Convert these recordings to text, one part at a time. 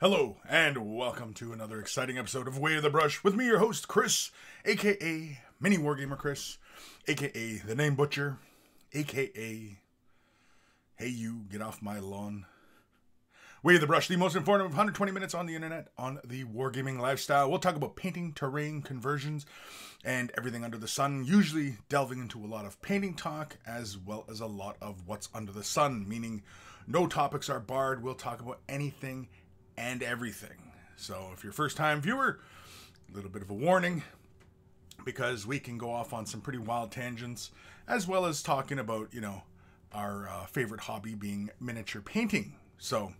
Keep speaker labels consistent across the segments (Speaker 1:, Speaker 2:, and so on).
Speaker 1: Hello, and welcome to another exciting episode of Way of the Brush with me, your host, Kris, aka Mini Wargamer Kris, aka The Name Butcher, aka Hey You, Get Off My Lawn. Way of the Brush, the most informative 120 minutes on the internet on the wargaming lifestyle. We'll talk about painting, terrain, conversions, and everything under the sun, usually delving into a lot of painting talk as well as a lot of what's under the sun, meaning no topics are barred. We'll talk about anything and everything. So if you're a first-time viewer, a little bit of a warning, because we can go off on some pretty wild tangents, as well as talking about, our favorite hobby being miniature painting. So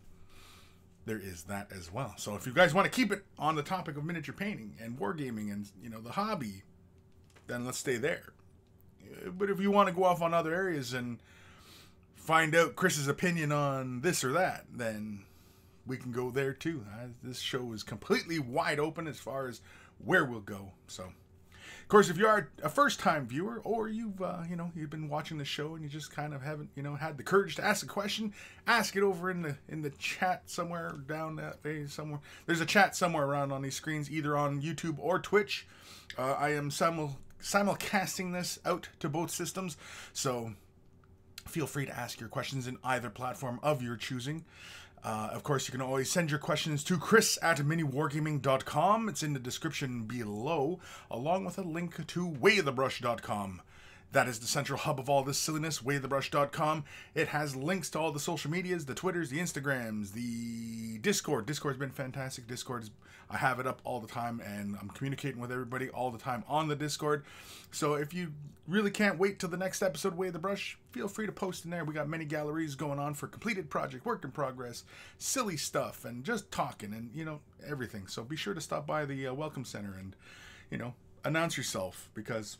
Speaker 1: there is that as well. So if you guys want to keep it on the topic of miniature painting and wargaming and, the hobby, then let's stay there. But if you want to go off on other areas and find out Kris's opinion on this or that, then we can go there too. This show is completely wide open as far as where we'll go. So, of course, if you are a first-time viewer, or you've been watching the show and you just kind of haven't had the courage to ask a question, ask it over in the chat somewhere down that way somewhere. There's a chat somewhere around on these screens, either on YouTube or Twitch. I am simulcasting this out to both systems, so feel free to ask your questions in either platform of your choosing. Of course, you can always send your questions to Kris@miniwargaming.com. It's in the description below, along with a link to waythebrush.com. That is the central hub of all this silliness, waythebrush.com. It has links to all the social medias, the Twitters, the Instagrams, the Discord. Discord's been fantastic. I have it up all the time, and I'm communicating with everybody all the time on the Discord. So if you really can't wait till the next episode, Way of the Brush, feel free to post in there. We got many galleries going on for completed project, work in progress, silly stuff, and just talking and, everything. So be sure to stop by the Welcome Center and, announce yourself, because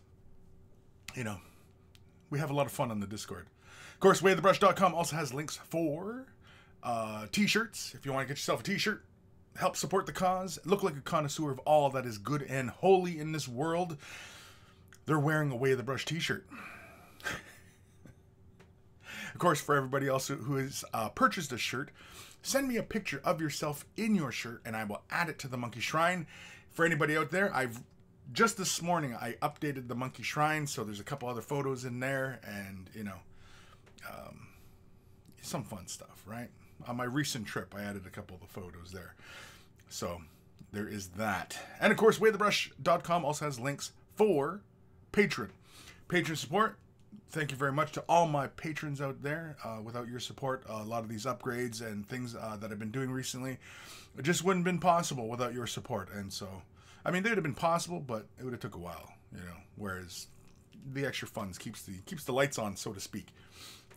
Speaker 1: we have a lot of fun on the Discord. Of course, waythebrush.com also has links for t-shirts. If you want to get yourself a t-shirt, help support the cause, look like a connoisseur of all that is good and holy in this world, they're wearing a Way of the Brush t-shirt. Of course, for everybody else who has purchased a shirt, send me a picture of yourself in your shirt and I will add it to the Monkey Shrine. For anybody out there, just this morning, I updated the Monkey Shrine, so there's a couple other photos in there, and, some fun stuff, right? On my recent trip, I added a couple of the photos there. So, there is that. And, of course, waythebrush.com also has links for Patreon. Patreon support, thank you very much to all my patrons out there. Without your support, a lot of these upgrades and things that I've been doing recently, it just wouldn't have been possible without your support, and so they would have been possible, but it would have took a while, whereas the extra funds keeps the lights on, so to speak.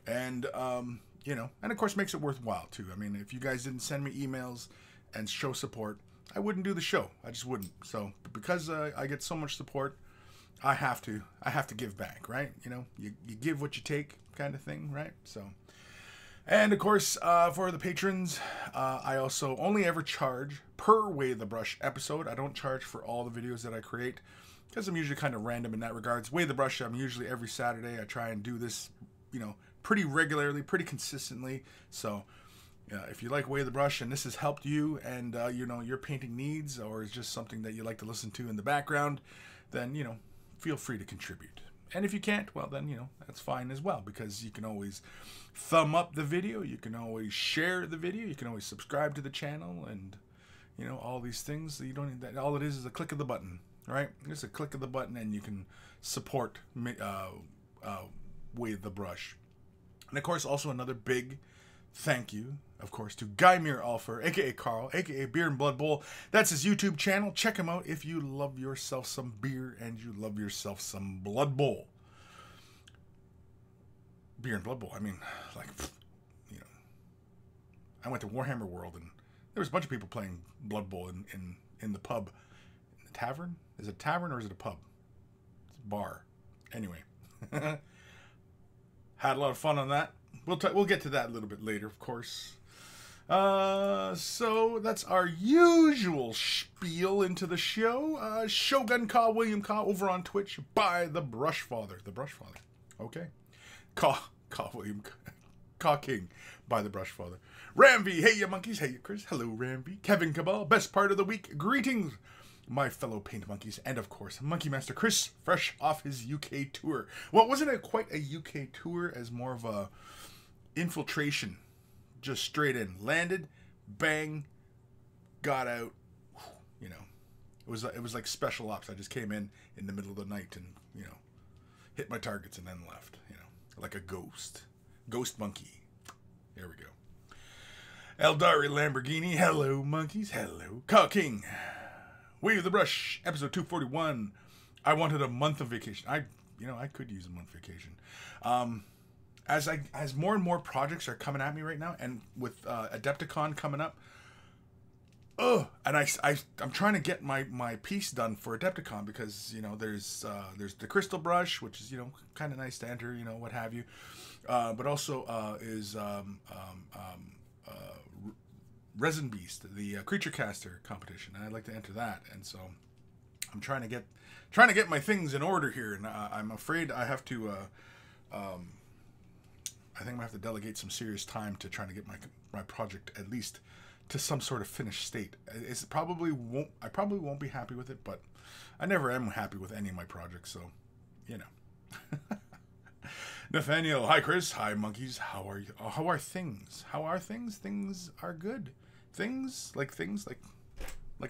Speaker 1: And, and of course makes it worthwhile too. If you guys didn't send me emails and show support, I wouldn't do the show. I just wouldn't. So, because I get so much support, I have to give back, right? You give what you take kind of thing, right? So, and of course, for the patrons, I also only ever charge per Way of the Brush episode. I don't charge for all the videos that I create, because I'm usually kind of random in that regards. Way of the Brush, I'm usually every Saturday. I try and do this, pretty regularly, pretty consistently. So, if you like Way of the Brush and this has helped you and, your painting needs, or is just something that you like to listen to in the background, then, feel free to contribute. And if you can't, well, then, that's fine as well, because you can always thumb up the video, you can always share the video, you can always subscribe to the channel, and, all these things. You don't need that. All it is a click of the button, right? Just a click of the button, and you can support Way of the Brush. And, of course, also another big thank you, of course, to Guymere Alfer, a.k.a. Carl, a.k.a. Beer and Blood Bowl. That's his YouTube channel. Check him out if you love yourself some beer and you love yourself some Blood Bowl. Beer and Blood Bowl, I went to Warhammer World, and there was a bunch of people playing Blood Bowl in the pub. In the tavern? Is it a tavern or is it a pub? It's a bar. Anyway. Had a lot of fun on that. We'll get to that a little bit later, of course. So that's our usual spiel into the show. Shogun Ka William Ka over on Twitch by the Brush Father. The Brush Father. Okay. Ka William Ka King by the Brush Father. Ramby, hey ya monkeys, hey ya Kris, hello Ramby. Kevin Cabal, best part of the week, greetings, my fellow paint monkeys, and of course, Monkey Master Kris, fresh off his UK tour. Well, wasn't it quite a UK tour, as more of a infiltration, just straight in, landed, bang, got out, you know. It was like special ops. I just came in the middle of the night and, you know, hit my targets and then left, you know, like a ghost monkey. There we go. Eldari Lamborghini, hello monkeys, hello. Caw King, Wave the Brush, episode 241. I wanted a month of vacation. I could use a month vacation. As more and more projects are coming at me right now, and with Adepticon coming up, and I'm trying to get my piece done for Adepticon, because, you know, there's the crystal brush, which is, you know, kind of nice to enter, you know, what have you, but also is Resin Beast, the creature caster competition, and I'd like to enter that, and so I'm trying to get my things in order here, and I'm afraid I have to I think I'm gonna have to delegate some serious time to trying to get my project at least to some sort of finished state. I probably won't be happy with it, but I never am happy with any of my projects, so, you know. Nathaniel, hi Kris, hi monkeys, how are you? Oh, how are things? How are things? Things are good. Things like a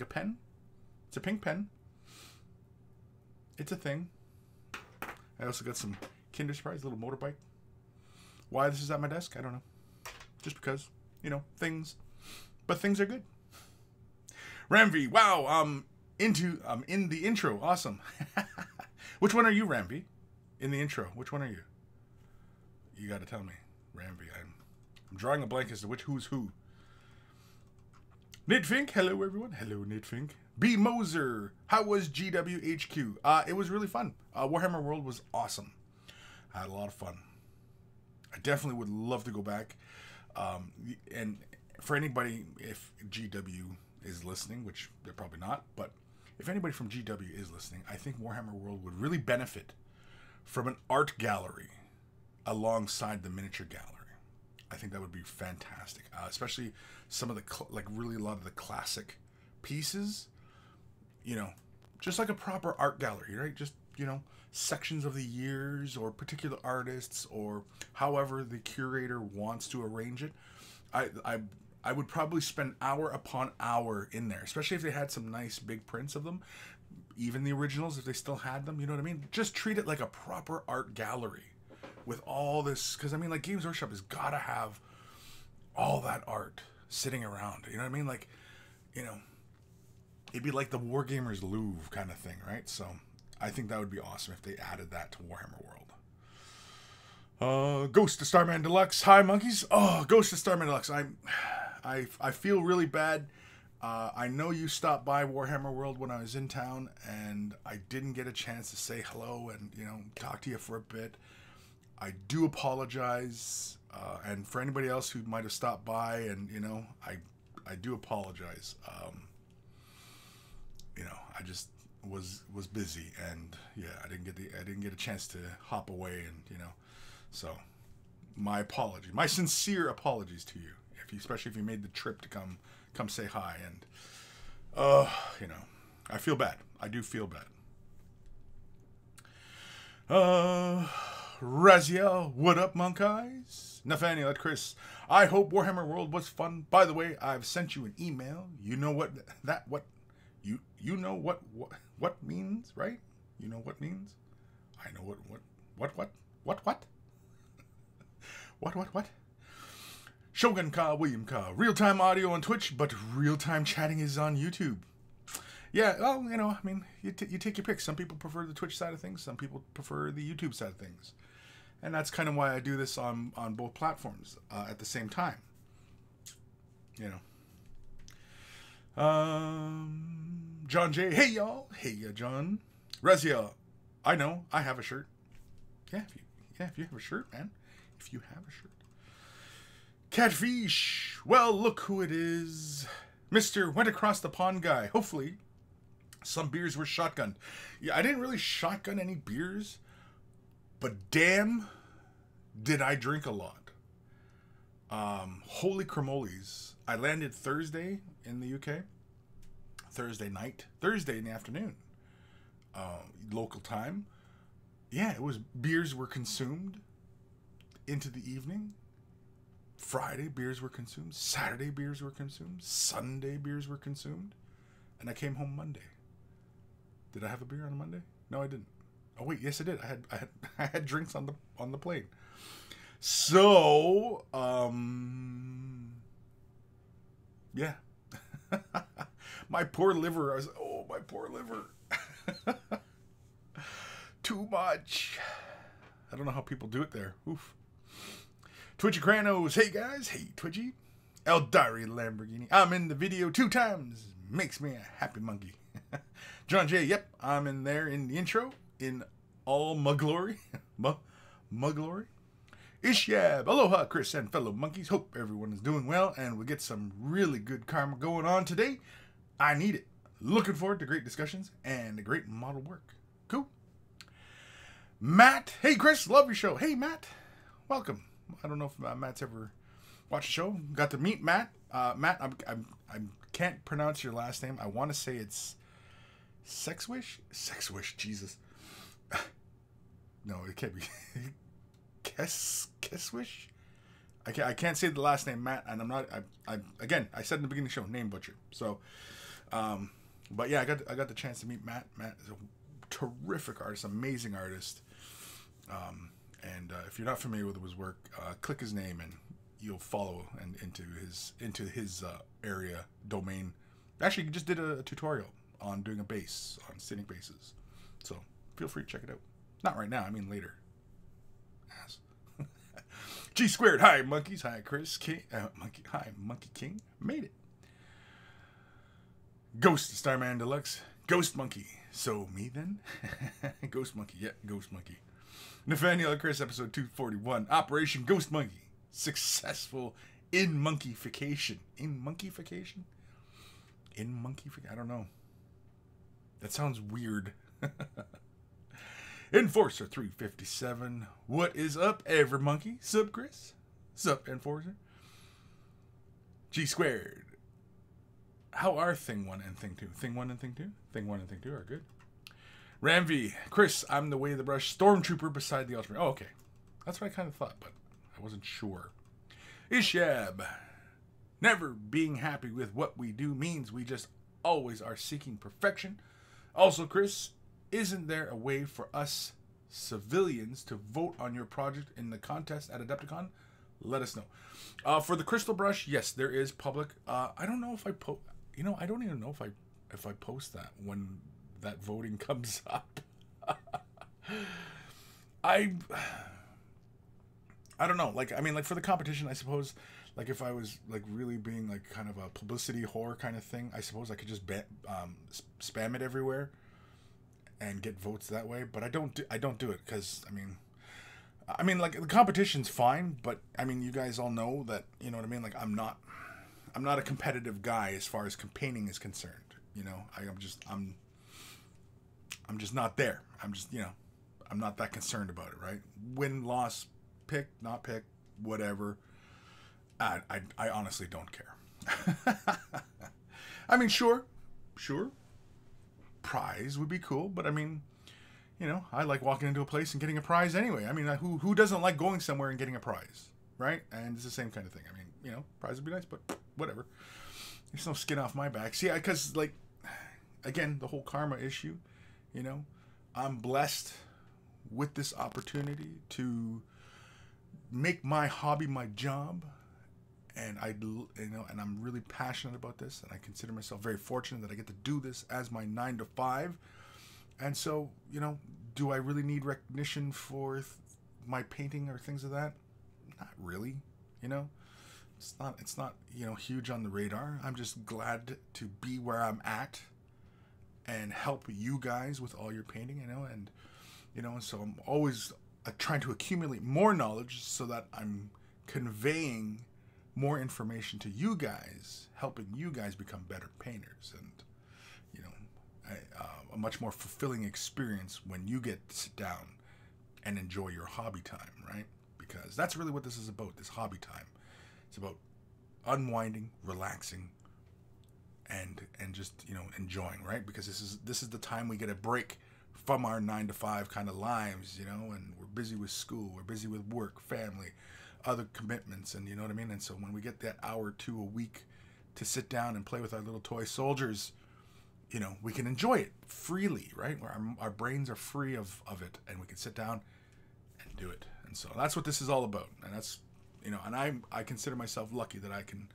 Speaker 1: pen. It's a pink pen. It's a thing. I also got some Kinder Surprise, little motorbike. Why this is at my desk, I don't know. Just because, you know, things. But things are good. Ramby, wow, in the intro, awesome. Which one are you, Ramby? In the intro, which one are you? You got to tell me, Ramby. I'm drawing a blank as to who's who. Nidfink, hello everyone. Hello Nidfink. B Moser, how was GWHQ? It was really fun. Warhammer World was awesome. I had a lot of fun. I definitely would love to go back. And for anybody, if GW is listening, which they're probably not, but if anybody from GW is listening, I think Warhammer World would really benefit from an art gallery alongside the miniature gallery. I think that would be fantastic, especially some of the really a lot of the classic pieces. You know, just like a proper art gallery, right? Just, you know, sections of the years or particular artists or however the curator wants to arrange it. I would probably spend hour upon hour in there, especially if they had some nice big prints of them, even the originals if they still had them. You know what I mean? Just treat it like a proper art gallery with all this, because I mean, like, Games Workshop has got to have all that art sitting around. You know what I mean? Like, you know, it'd be like the Wargamers Louvre kind of thing, right? So I think that would be awesome if they added that to Warhammer World. Ghost of Starman Deluxe. Hi, monkeys. Oh, Ghost of Starman Deluxe. I feel really bad. I know you stopped by Warhammer World when I was in town, and I didn't get a chance to say hello and, you know, talk to you for a bit. I do apologize, and for anybody else who might have stopped by, and, you know, I do apologize. You know, I just was busy, and yeah, I didn't get a chance to hop away, and, you know, so my apology, my sincere apologies to you, especially if you made the trip to come say hi, and you know, I feel bad. I do feel bad. Raziel, what up, monk eyes? Nathaniel at Kris. I hope Warhammer World was fun. By the way, I've sent you an email. You know what you know what means, right? You know what means? I know what? Shogun Ka, William Ka. Real-time audio on Twitch, but real-time chatting is on YouTube. Yeah, well, you know, I mean, you take your pick. Some people prefer the Twitch side of things. Some people prefer the YouTube side of things. And that's kind of why I do this on both platforms at the same time. You know. John J. Hey, y'all. Hey, John. Rezia. I know. I have a shirt. Yeah, if you have a shirt, man. If you have a shirt. Catfish. Well, look who it is. Mr. Went Across the Pond guy. Hopefully, some beers were shotgunned. Yeah, I didn't really shotgun any beers, but damn, did I drink a lot. Holy cramolies. I landed Thursday in the UK. Thursday night. Thursday in the afternoon. Local time. Yeah, it was, beers were consumed into the evening. Friday, beers were consumed. Saturday, beers were consumed. Sunday, beers were consumed. And I came home Monday. Did I have a beer on a Monday? No, I didn't. Oh wait, yes I did. I had drinks on the plane. So, yeah. My poor liver. I was, oh, my poor liver. Too much. I don't know how people do it there. Oof. Twitchy Kranos. Hey guys. Hey Twitchy. Eldari Lamborghini. I'm in the video 2 times. Makes me a happy monkey. John J. Yep. I'm in there in the intro. In all my glory. My glory. Ishyab. Aloha, Kris and fellow monkeys. Hope everyone is doing well and we get some really good karma going on today. I need it. Looking forward to great discussions and great model work. Cool. Matt. Hey, Kris. Love your show. Hey, Matt. Welcome. I don't know if Matt's ever watched the show. Got to meet Matt. Matt, I can't pronounce your last name. I want to say it's Sexwish? Sexwish, Jesus. No, it can't be. Keswish? I can't say the last name, Matt, and I'm not. Again, I said in the beginning of the show, name butcher. So, but yeah, I got the chance to meet Matt. Matt is a terrific artist, amazing artist. And if you're not familiar with his work, click his name and you'll follow and into his area domain. Actually, he just did a tutorial on doing a base on scenic bases, so feel free to check it out. Not right now. I mean later. Ass. G squared. Hi monkeys. Hi Kris. King. Monkey. Hi Monkey King. Made it. Ghost Starman Deluxe. Ghost Monkey. So me then. Ghost Monkey. Yeah, Ghost Monkey. Nathaniel Kris, episode 241. Operation Ghost Monkey. Successful in monkeyfication. In monkeyfication? In monkeyfication? I don't know. That sounds weird. Enforcer 357. What is up, every monkey? Sup, Kris? Sup, Enforcer? G squared. How are Thing 1 and Thing 2? Thing 1 and Thing 2? Thing 1 and Thing 2 are good. Ramvi. Kris, I'm the way of the brush stormtrooper beside the ultimate. Oh, okay. That's what I kind of thought, but I wasn't sure. Ishab. Never being happy with what we do means we just always are seeking perfection. Also, Kris, isn't there a way for us civilians to vote on your project in the contest at Adepticon? Let us know. For the crystal brush, yes, there is public. I don't know if I post. You know, I don't even know if I post that when that voting comes up. I don't know. Like, I mean, like for the competition, I suppose, like if I was like really being like kind of a publicity whore kind of thing, I suppose I could just spam it everywhere and get votes that way. But I don't do it because I mean, like the competition's fine, but I mean, you guys all know that, you know what I mean? Like I'm not a competitive guy as far as painting is concerned. You know, I'm just not there. I'm just, you know, I'm not that concerned about it, right? Win, loss, pick, not pick, whatever. I honestly don't care. I mean, sure. Prize would be cool, but I mean, you know, I like walking into a place and getting a prize anyway. I mean, who doesn't like going somewhere and getting a prize, right? And it's the same kind of thing. I mean, you know, prize would be nice, but whatever. There's no skin off my back. See, because, like, again, the whole karma issue, you know, I'm blessed with this opportunity to make my hobby my job. And and I'm really passionate about this, and I consider myself very fortunate that I get to do this as my 9 to 5. And so, you know, do I really need recognition for my painting or things of that? Not really, you know. It's not, you know, huge on the radar. I'm just glad to be where I'm at and help you guys with all your painting, you know, and so I'm always trying to accumulate more knowledge so that I'm conveying more information to you guys, helping you guys become better painters, and, you know, a much more fulfilling experience when you get to sit down and enjoy your hobby time, right? Because that's really what this is about, this hobby time. It's about unwinding, relaxing, and just, you know, enjoying, right? Because this is the time we get a break from our 9 to 5 kind of lives, you know, and we're busy with school, we're busy with work, family, other commitments, and you know what I mean? And so when we get that hour or two a week to sit down and play with our little toy soldiers, you know, we can enjoy it freely, right? Our brains are free of it, and we can sit down and do it. And so that's what this is all about. And that's, you know, and I consider myself lucky that I can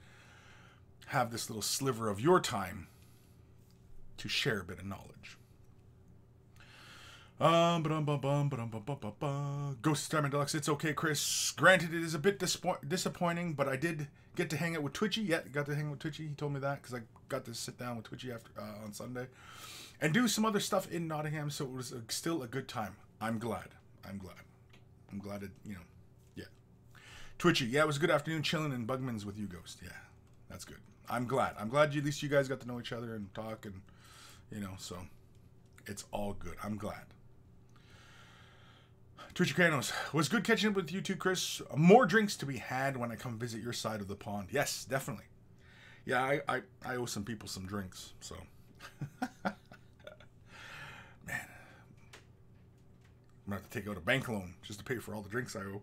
Speaker 1: have this little sliver of your time to share a bit of knowledge. Ghost Diamond Deluxe, it's okay, Kris. Granted, it is a bit disappointing, but I did get to hang out with Twitchy. Yeah, got to hang out with Twitchy. He told me that because I got to sit down with Twitchy after on Sunday and do some other stuff in Nottingham. So it was still a good time. I'm glad. I'm glad it, you know, yeah. Twitchy, yeah, it was a good afternoon chilling in Bugman's with you, Ghost. Yeah, that's good. I'm glad. I'm glad at least you guys got to know each other and talk, and you know, so it's all good. I'm glad. Twitchy Kranos, was good catching up with you too, Kris. More drinks to be had when I come visit your side of the pond. Yes, definitely. Yeah, I owe some people some drinks, so. Man. I'm going to have to take out a bank loan just to pay for all the drinks I owe.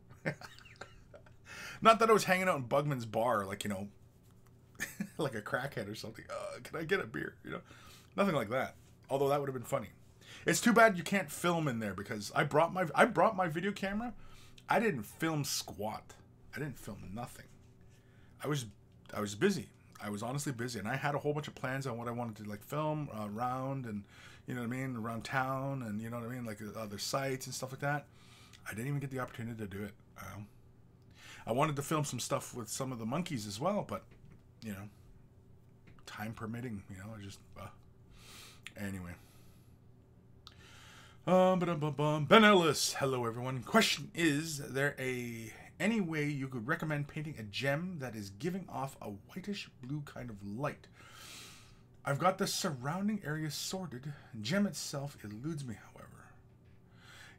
Speaker 1: Not that I was hanging out in Bugman's bar, like, you know, like a crackhead or something. Can I get a beer? You know, nothing like that. Although that would have been funny. It's too bad you can't film in there because I brought my video camera. I didn't film squat. I didn't film nothing. I was busy. I was honestly busy, and I had a whole bunch of plans on what I wanted to like film around, and you know what I mean, around town, and you know what I mean, like other sites and stuff like that. I didn't even get the opportunity to do it. I wanted to film some stuff with some of the monkeys as well, but you know, time permitting, you know, I just anyway. Ben Ellis, hello everyone. Question: is there any way you could recommend painting a gem that is giving off a whitish blue kind of light? I've got the surrounding area sorted. Gem itself eludes me, however.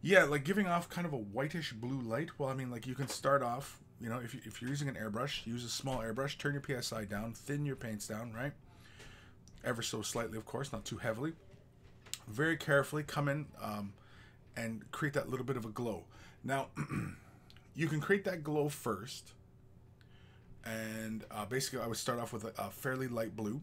Speaker 1: Yeah, like giving off kind of a whitish blue light. Well, I mean, like you can start off, you know, if you're using an airbrush, use a small airbrush, turn your PSI down, thin your paints down, right? Ever so slightly, of course, not too heavily. Very carefully come in and create that little bit of a glow. Now, you can create that glow first, and basically I would start off with a fairly light blue,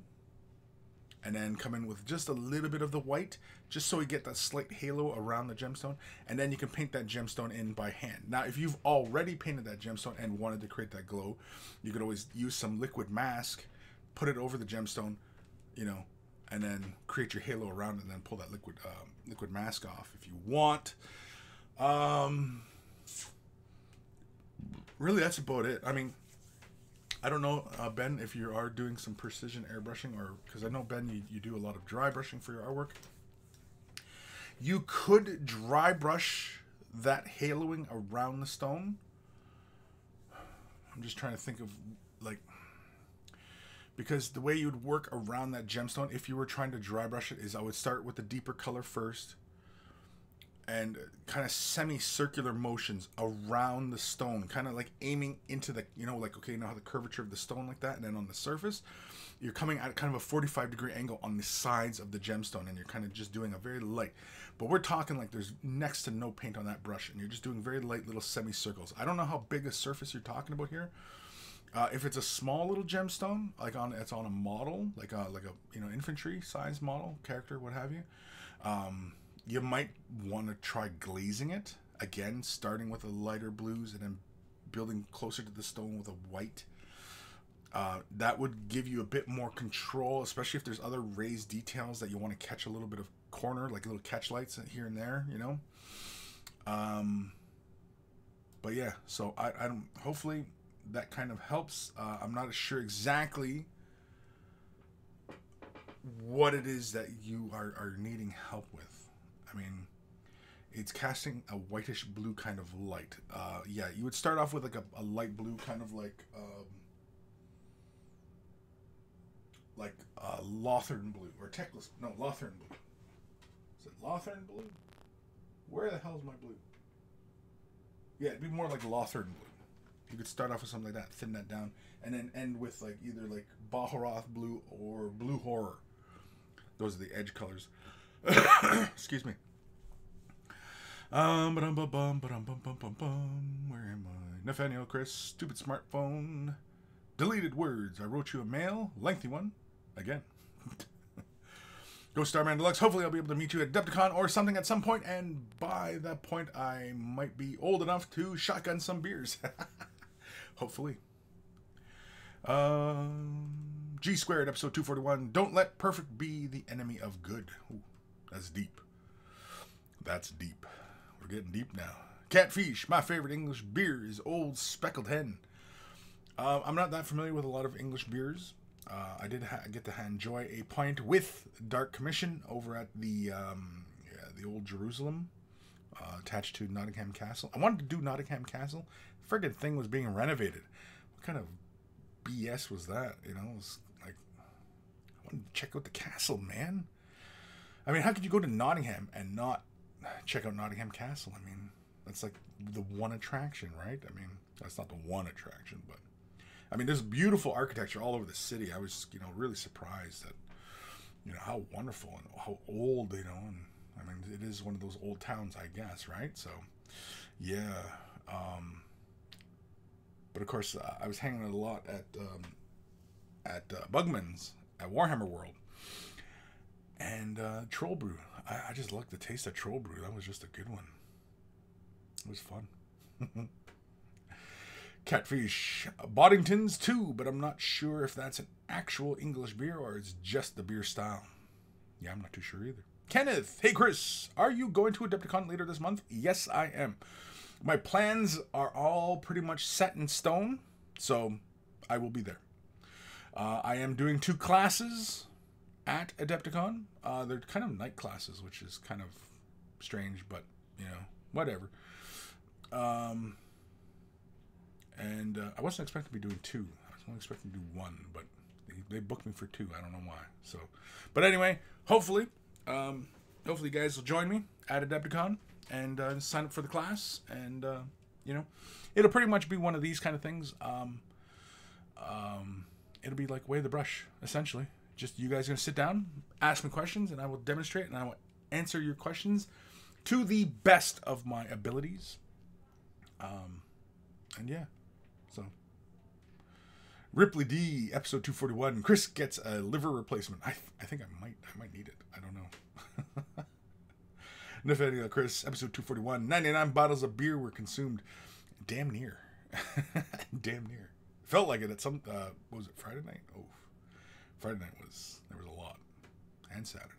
Speaker 1: and then come in with just a little bit of the white, just so we get that slight halo around the gemstone, and then you can paint that gemstone in by hand. Now, if you've already painted that gemstone and wanted to create that glow, you could always use some liquid mask, put it over the gemstone, you know, and then create your halo around it, and then pull that liquid mask off if you want. Really, that's about it. I mean, I don't know, Ben, if you are doing some precision airbrushing, or because I know, Ben, you do a lot of dry brushing for your artwork. You could dry brush that haloing around the stone. I'm just trying to think of, like, because the way you would work around that gemstone, if you were trying to dry brush it, is I would start with the deeper color first and kind of semicircular motions around the stone, kind of like aiming into the, you know, like, okay, you know how the curvature of the stone like that, and then on the surface, you're coming at kind of a 45-degree angle on the sides of the gemstone, and you're kind of just doing a very light, but we're talking like there's next to no paint on that brush, and you're just doing very light little semicircles. I don't know how big a surface you're talking about here. If it's a small little gemstone, like it's on a model, like a you know, infantry size model, character, what have you, you might want to try glazing it again, starting with the lighter blues and then building closer to the stone with a white. That would give you a bit more control, especially if there's other raised details that you want to catch a little bit of corner, like little catch lights here and there, you know. But yeah, so I don't. Hopefully that kind of helps. I'm not sure exactly what it is that you are needing help with. I mean, it's casting a whitish blue kind of light. Yeah, you would start off with like a light blue, kind of like Lothern blue, or Teclis. No, Lothern blue. Is it Lothern blue? Where the hell is my blue? Yeah, it'd be more like Lothern blue. You could start off with something like that, thin that down, and then end with like either like Baharoth blue or blue horror. Those are the edge colors. Excuse me. Where am I? Nathaniel, Kris, stupid smartphone. Deleted words. I wrote you a mail, lengthy one, again. Go Starman Deluxe. Hopefully I'll be able to meet you at Adepticon or something at some point, and by that point I might be old enough to shotgun some beers. Hopefully. G Squared, episode 241. Don't let perfect be the enemy of good. Ooh, that's deep. That's deep. We're getting deep now. Catfish, my favorite English beer is Old Speckled Hen. I'm not that familiar with a lot of English beers. I did get to enjoy a pint with Dark Commission over at the Old Jerusalem, attached to Nottingham Castle. I wanted to do Nottingham Castle. The friggin' thing was being renovated. What kind of BS was that? You know, it was like, I wanted to check out the castle, man. I mean, how could you go to Nottingham and not check out Nottingham Castle? I mean, that's like the one attraction, right? I mean, that's not the one attraction, but I mean, there's beautiful architecture all over the city. I was, you know, really surprised at, you know, how wonderful and how old, you know, and I mean, it is one of those old towns, I guess, right? So, yeah. But of course, I was hanging out a lot at Bugman's at Warhammer World, and Troll Brew. I just liked the taste of Troll Brew. That was just a good one. It was fun. Catfish, Boddington's too, but I'm not sure if that's an actual English beer or it's just the beer style. Yeah, I'm not too sure either. Kenneth, hey Kris, are you going to Adepticon later this month? Yes, I am. My plans are all pretty much set in stone, so I will be there. I am doing 2 classes at Adepticon. They're kind of night classes, which is kind of strange, but, you know, whatever. And I wasn't expecting to be doing 2. I was only expecting to do 1, but they booked me for 2. I don't know why. So, but anyway, hopefully you guys will join me at Adepticon and sign up for the class. And you know, it'll pretty much be one of these kind of things. It'll be like Way of the Brush, essentially. Just you guys are gonna sit down, ask me questions, and I will demonstrate and I will answer your questions to the best of my abilities. And yeah. So, Ripley D, episode 241. Kris gets a liver replacement. I think I might need it. I don't know. Nathaniel, Kris, episode 241. 99 bottles of beer were consumed. Damn near. Damn near. Felt like it at some, what was it, Friday night? Oh, Friday night there was a lot. And Saturday.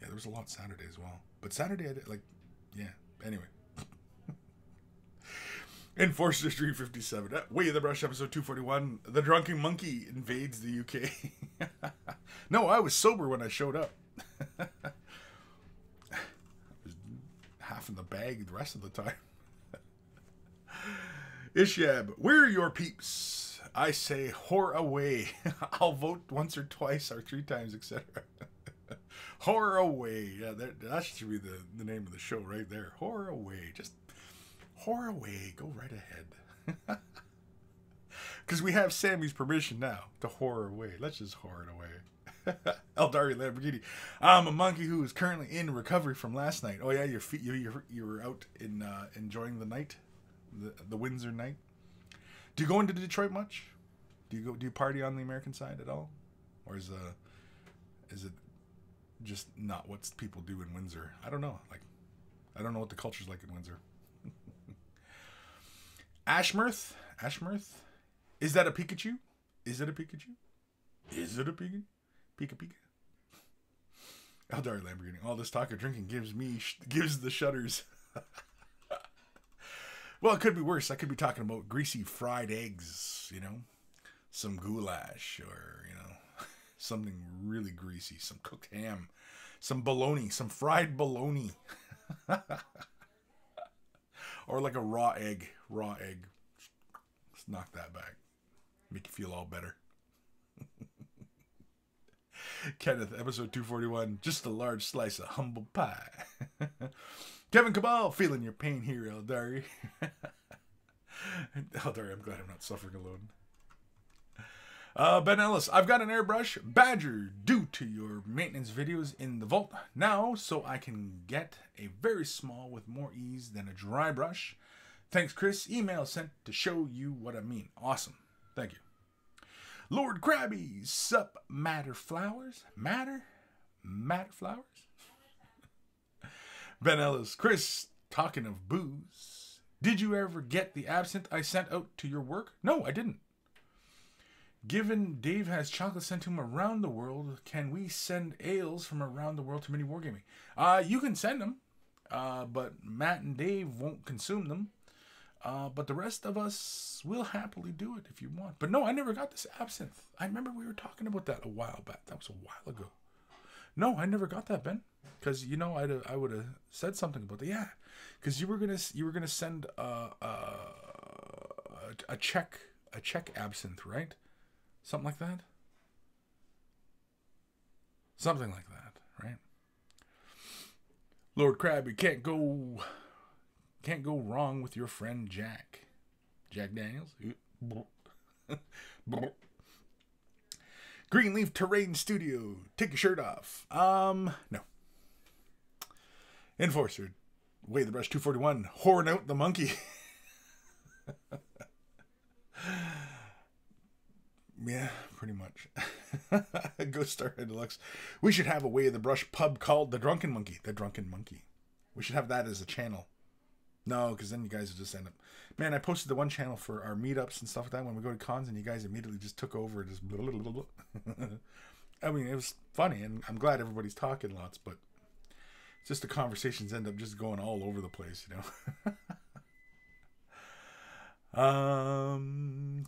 Speaker 1: Yeah, there was a lot Saturday as well. But Saturday, I did, like, yeah. Anyway. Enforcer 357. Way of the Brush, episode 241. The Drunken Monkey invades the UK. No, I was sober when I showed up. I was half in the bag the rest of the time. Ishab, where are your peeps? I say, whore away. I'll vote once or twice or 3 times, etc. Whore away. Yeah, that should be the name of the show right there. Whore away. Just whore away. Go right ahead. Because we have Sammy's permission now to whore away. Let's just whore it away. Eldari Lamborghini. I'm a monkey who is currently in recovery from last night. Oh yeah, you were out in enjoying the night, the Windsor night. Do you go into Detroit much? Do you party on the American side at all, or is it just not what people do in Windsor? I don't know. Like, I don't know what the culture's like in Windsor. Ashmirth? Is that a Pikachu? Is it a Pikachu? Is it a Pikachu? Pika Pika. Eldar Lamborghini. All this talk of drinking gives the shudders. Well, it could be worse. I could be talking about greasy fried eggs, you know, some goulash, or, you know, something really greasy, some cooked ham, some bologna, some fried bologna. Or like a raw egg. Let's knock that back. Make you feel all better. Kenneth, episode 241. Just a large slice of humble pie. Kevin Cabal, feeling your pain here, Eldari. Eldari, I'm glad I'm not suffering alone. Ben Ellis, I've got an airbrush Badger due to your maintenance videos in the vault now, so I can get a very small with more ease than a dry brush. Thanks, Kris. Email sent to show you what I mean. Awesome. Thank you. Lord Krabby, sup matter flowers? Matter flowers? Ben Ellis, Kris, talking of booze, did you ever get the absinthe I sent out to your work? No, I didn't. Given Dave has chocolate sent to him around the world, can we send ales from around the world to Mini Wargaming? You can send them, but Matt and Dave won't consume them. But the rest of us will happily do it if you want. But no, I never got this absinthe. I remember we were talking about that a while back. That was a while ago. No, I never got that, Ben. Because you know, I would have said something about that. Yeah, because you were gonna send a check absinthe, right? Something like that. Something like that, right? Lord Krabby, can't go wrong with your friend Jack. Jack Daniels. Greenleaf Terrain Studio. Take your shirt off. No. Enforcer. Way the Brush 241. Whoring out the monkey. Yeah, pretty much. Ghost Star Deluxe. We should have a Way of the Brush pub called The Drunken Monkey. The Drunken Monkey. We should have that as a channel. No, because then you guys will just end up... Man, I posted the one channel for our meetups and stuff like that when we go to cons, and you guys immediately just took over and just... Blah, blah, blah, blah. I mean, it was funny, and I'm glad everybody's talking lots, but it's just the conversations end up just going all over the place, you know?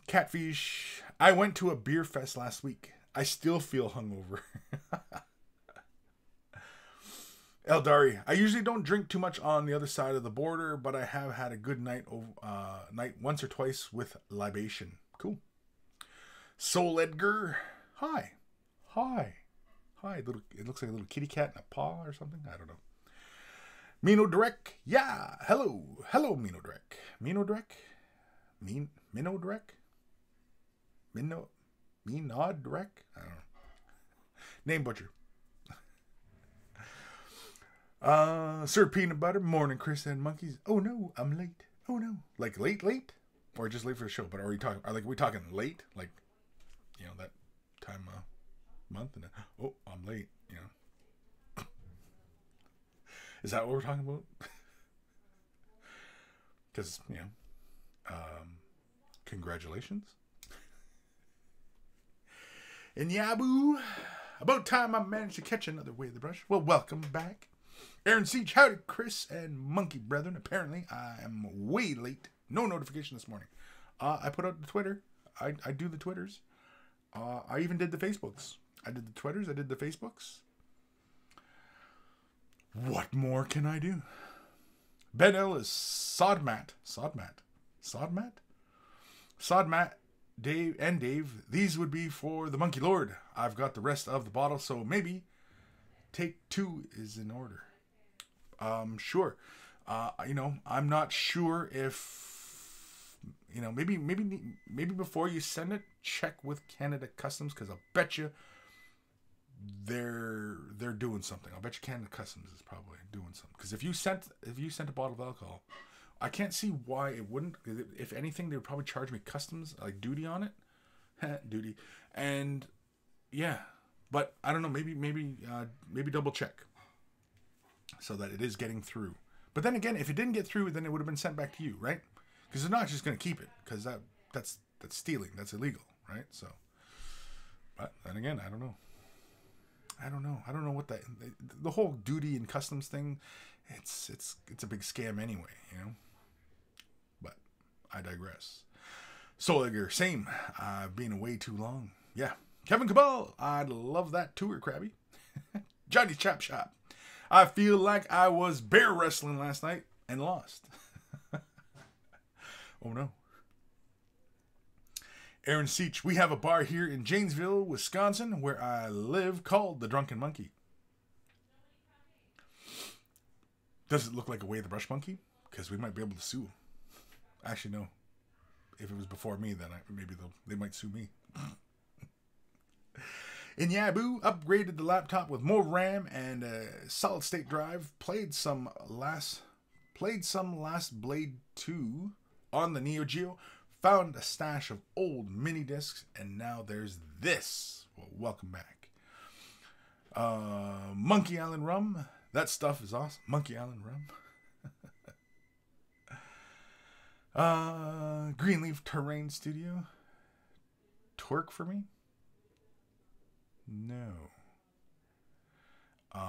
Speaker 1: Catfish. I went to a beer fest last week. I still feel hungover. Eldari, I usually don't drink too much on the other side of the border, but I have had a good night once or twice with libation. Cool. Soul Edgar, hi. It looks like a little kitty cat in a paw or something. I don't know. Mino Drek, yeah. Hello, Mino Drek. Mino Drek, Mino Drek, Mino Drek. I don't know. Name butcher. Sir Peanut Butter, morning, Kris and monkeys. Oh no, I'm late. Oh no, like late, or just late for the show? But are we talking late? Like, you know, that time of month? And oh, I'm late. You know, is that what we're talking about? Because you know, congratulations. And Yabu, about time I managed to catch another Way of the Brush. Well, welcome back. Aaron Siege, howdy, Kris and Monkey Brethren. Apparently, I am way late. No notification this morning. I put out the Twitter. I do the Twitters. I even did the Facebooks. I did the Twitters. I did the Facebooks. What more can I do? Ben Ellis, Sodmat, Dave. These would be for the Monkey Lord. I've got the rest of the bottle, so maybe take 2 is in order. Sure. You know, I'm not sure if, you know, maybe before you send it, check with Canada Customs, because I'll bet you they're doing something. I'll bet you Canada Customs is probably doing something. Because if you sent a bottle of alcohol, I can't see why it wouldn't. If anything, they would probably charge me customs, like duty on it. Duty. And yeah, but I don't know, maybe double check so that it is getting through. But then again, if it didn't get through, then it would have been sent back to you, right? Because they're not just going to keep it, because that's stealing. That's illegal, right? So, but then again, I don't know. I don't know what the whole duty and customs thing. It's a big scam anyway, you know. But I digress. Soul Edgar, same. I've been away too long. Yeah. Kevin Cabal, I'd love that tour, Krabby. Johnny Chop Shop. I feel like I was bear wrestling last night and lost. Oh no. Aaron Seach, we have a bar here in Janesville, Wisconsin, where I live, called the Drunken Monkey. Does it look like a Way of the Brush monkey? Because we might be able to sue. Actually, no. if it was before me, then maybe they might sue me. In Yabu, upgraded the laptop with more RAM and a solid state drive. Played some Last Blade 2 on the Neo Geo. Found a stash of old mini discs, and now there's this. Well, welcome back. Monkey Island Rum. That stuff is awesome. Monkey Island Rum. Greenleaf Terrain Studio. Twerk for me? No. No.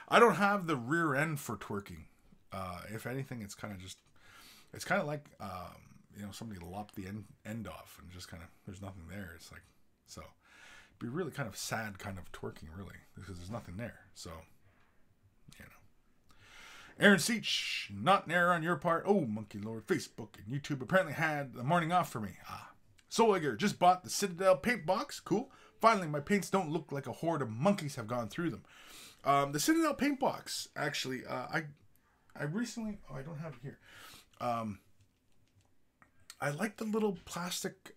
Speaker 1: I don't have the rear end for twerking. If anything, it's kind of like, somebody lopped the end off and just kind of, there's nothing there. It's like, so it'd be really kind of sad kind of twerking, really, because there's nothing there. So, Aaron Seach, not an error on your part. Oh, Monkey Lord, Facebook and YouTube apparently had the morning off for me. Soliger just bought the Citadel paint box. Cool. Finally, my paints don't look like a horde of monkeys have gone through them. The Citadel paint box, actually, I recently, I don't have it here. I like the little plastic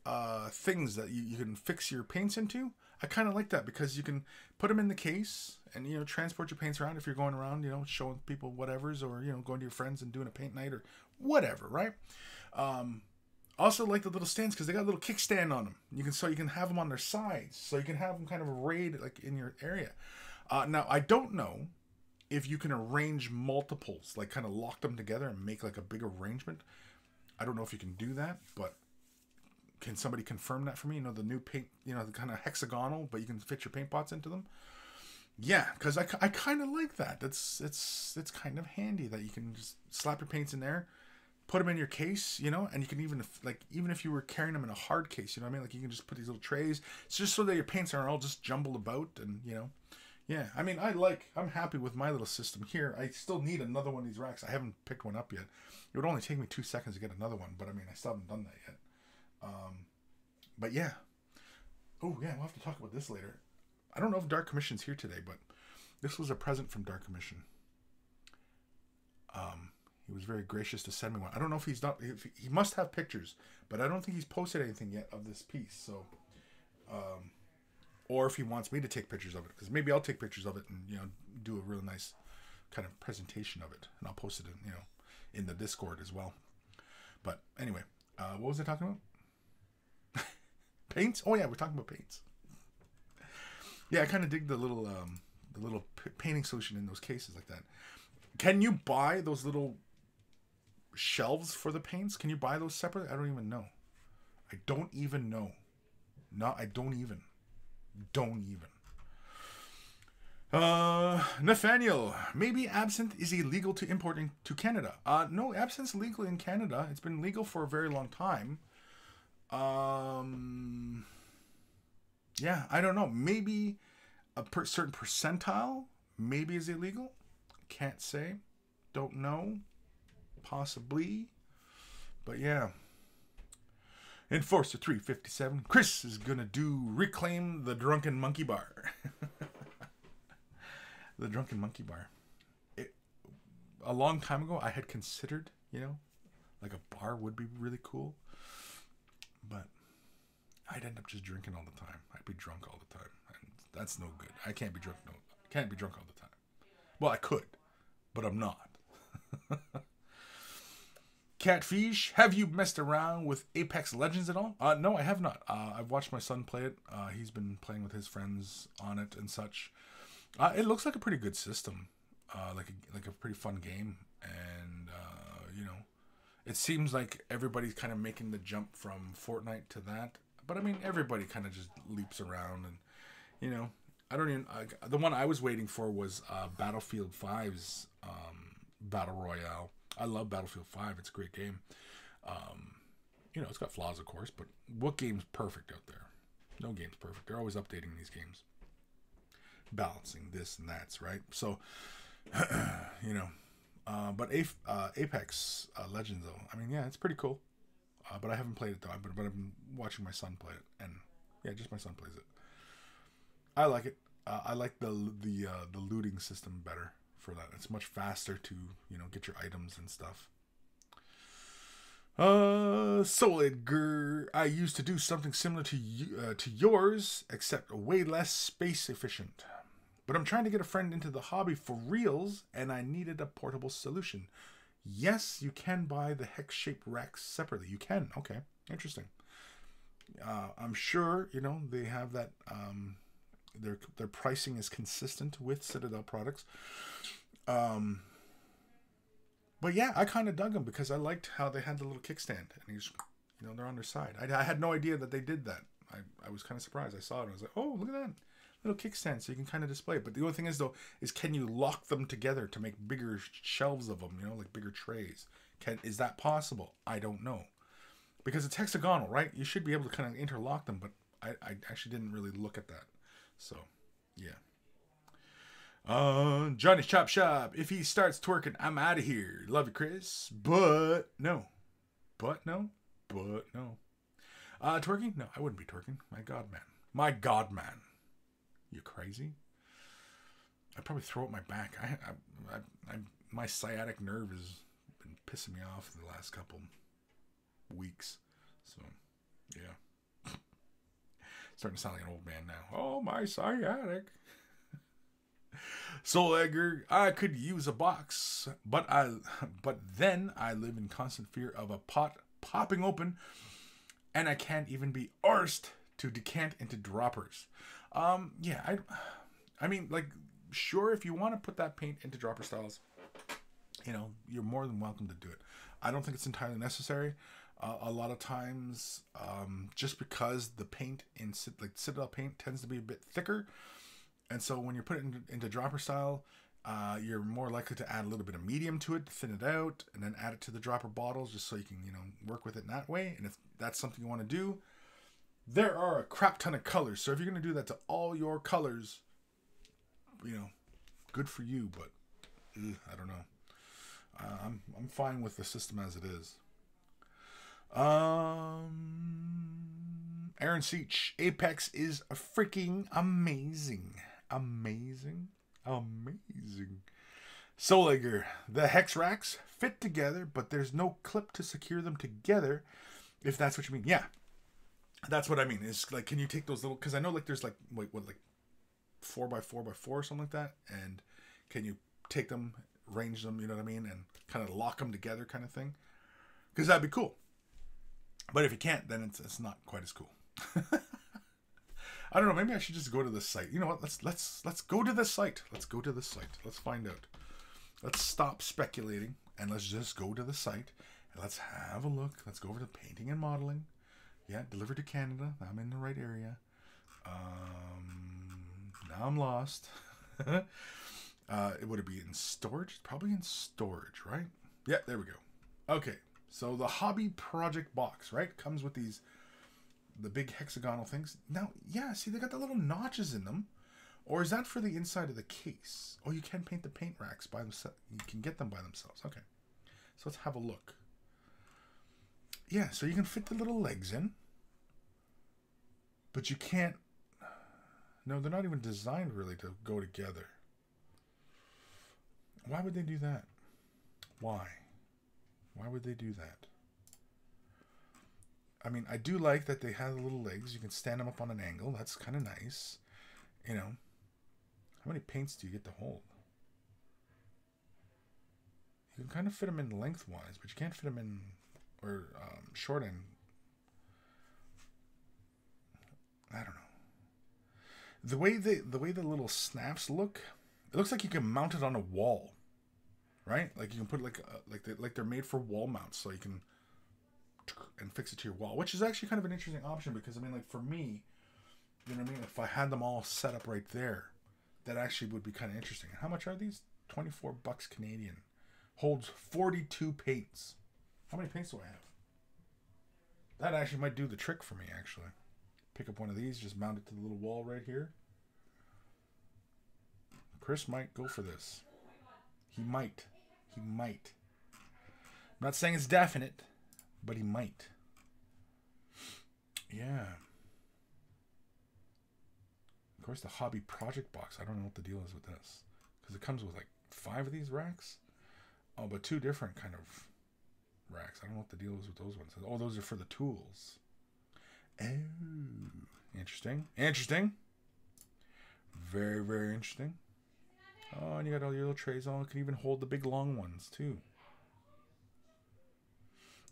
Speaker 1: things that you can fix your paints into. I kind of like that because you can put them in the case and, transport your paints around if you're going around, showing people whatevers, or, going to your friends and doing a paint night or whatever, right? Also like the little stands because they got a little kickstand on them. You can have them on their sides, so you can have them kind of arrayed like in your area. Now, I don't know if you can arrange multiples, like kind of lock them together and make like a big arrangement. I don't know if you can do that, but can somebody confirm that for me? The new paint, the kind of hexagonal, but you can fit your paint pots into them. Yeah, because I kind of like that. It's kind of handy that you can just slap your paints in there, put them in your case, and you can even if you were carrying them in a hard case, you know what I mean? Like you can just put these little trays. It's just so that your paints aren't all just jumbled about, and yeah. I mean, I'm happy with my little system here. I still need another one of these racks. I haven't picked one up yet. It would only take me 2 seconds to get another one, but I mean, I still haven't done that yet. But yeah. Oh yeah, we'll have to talk about this later. I don't know if Dark Commission's here today, but this was a present from Dark Commission. He was very gracious to send me one. I don't know if he must have pictures, but I don't think he's posted anything yet of this piece. So, or if he wants me to take pictures of it, because maybe I'll take pictures of it and do a really nice kind of presentation of it, and I'll post it in the Discord as well. But anyway, what was I talking about? Paints? Oh yeah, we're talking about paints. Yeah, I kind of dig the little painting solution in those cases like that. Can you buy those little shelves for the paints? Can you buy those separately? I don't even know. I don't even know. No, I don't even. Nathaniel, maybe absinthe is illegal to import into Canada. No, absinthe's legal in Canada. It's been legal for a very long time. Yeah, I don't know. Maybe a certain percentile maybe is illegal. Can't say. Don't know. Possibly. But yeah. Enforcer 357. Kris is gonna reclaim the Drunken Monkey Bar. The Drunken Monkey Bar. A long time ago, I had considered, like a bar would be really cool. But I'd end up just drinking all the time. I'd be drunk all the time. And that's no good. I can't be drunk. No, can't be drunk all the time. Well, I could, but I'm not. Catfish, have you messed around with Apex Legends at all? No, I have not. I've watched my son play it. He's been playing with his friends on it and such. It looks like a pretty good system, like a pretty fun game, and it seems like everybody's kind of making the jump from Fortnite to that. But I mean, everybody kind of just leaps around, and I don't even. The one I was waiting for was Battlefield 5's Battle Royale. I love Battlefield 5. It's a great game. It's got flaws, of course, but what game's perfect out there? No game's perfect. They're always updating these games, balancing this and that's right. So, but Apex Legends, though, I mean, yeah, it's pretty cool. But I haven't played it though. But I've been watching my son play it, and yeah, just my son plays it. I like it. I like the looting system better for that. It's much faster to, you know, get your items and stuff. Soul Edgar, I used to do something similar to yours, except way less space efficient. But I'm trying to get a friend into the hobby for reals, and I needed a portable solution. Yes, you can buy the hex-shaped racks separately. You can. Okay, interesting. I'm sure, you know, they have that, their pricing is consistent with Citadel products. But yeah, I kind of dug them because I liked how they had the little kickstand. And he's, you know, they're on their side. I had no idea that they did that. I was kind of surprised. I saw it and I was like, oh, look at that little kickstand. So you can kind of display it. But the only thing is, though, is can you lock them together to make bigger shelves of them, you know, like bigger trays? Is that possible? I don't know. Because it's hexagonal, right? You should be able to kind of interlock them, but I actually didn't really look at that. So, yeah. Johnny's Chop Shop. If he starts twerking, I'm out of here. Love you, Kris. But no. Twerking? No, I wouldn't be twerking. My God, man. My God, man. You crazy? I'd probably throw up my back. My sciatic nerve has been pissing me off the last couple weeks. So, yeah. Starting to sound like an old man now. Oh, my sciatic. Soul Edgar, I could use a box, but then I live in constant fear of a pot popping open, and I can't even be arsed to decant into droppers. Yeah, I mean, like, sure, if you want to put that paint into dropper styles, you know, you're more than welcome to do it. I don't think it's entirely necessary. A lot of times, just because the paint in Citadel paint tends to be a bit thicker. And so when you put it into dropper style, you're more likely to add a little bit of medium to it, thin it out, and then add it to the dropper bottles just so you can, you know, work with it in that way. And if that's something you want to do, there are a crap ton of colors. So if you're going to do that to all your colors, you know, good for you. But I don't know. I'm fine with the system as it is. Aaron Seach, Apex is freaking amazing. Amazing. Soul Edgar, the hex racks fit together, but there's no clip to secure them together, if that's what you mean. Yeah, that's what I mean. It's like, can you take those little, because I know like there's like, like 4x4x4 or something like that, and can you take them, range them, you know what I mean, and kind of lock them together kind of thing? Because that'd be cool. But if you can't, then it's not quite as cool. I don't know. Maybe I should just go to the site. You know what? Let's go to the site. Let's go to the site. Let's find out. Let's stop speculating and let's just go to the site and let's have a look. Let's go over to painting and modeling. Yeah, delivered to Canada. I'm in the right area. Now I'm lost. Would it be in storage? Probably in storage, right? Yeah, there we go. Okay, so the hobby project box, right? Comes with the big hexagonal things. Now, yeah, see, they got the little notches in them. Or is that for the inside of the case? Oh, you can paint the paint racks by themselves. You can get them by themselves. Okay. So let's have a look. Yeah, so you can fit the little legs in. But you can't... No, they're not even designed really to go together. Why would they do that? Why? Why would they do that? I mean, I do like that they have the little legs. You can stand them up on an angle. That's kind of nice. You know, how many paints do you get to hold? You can kind of fit them in lengthwise, but you can't fit them in, or short end. I don't know. The way the little snaps look, it looks like you can mount it on a wall, right? Like you can put like they're made for wall mounts, so you can and fix it to your wall, which is actually kind of an interesting option because, I mean, like, for me, you know what I mean, if I had them all set up right there, that actually would be kind of interesting. How much are these? $24 Canadian. Holds 42 paints. How many paints do I have? That actually might do the trick for me, actually. Pick up one of these, just mount it to the little wall right here. Kris might go for this. He might. I'm not saying it's definite, but he might. Yeah. Of course, the hobby project box. I don't know what the deal is with this. Because it comes with, like, 5 of these racks? Oh, but 2 different kind of racks. I don't know what the deal is with those ones. Oh, those are for the tools. Oh, interesting. Interesting. Very, very interesting. Oh, and you got all your little trays on. You can even hold the big long ones, too.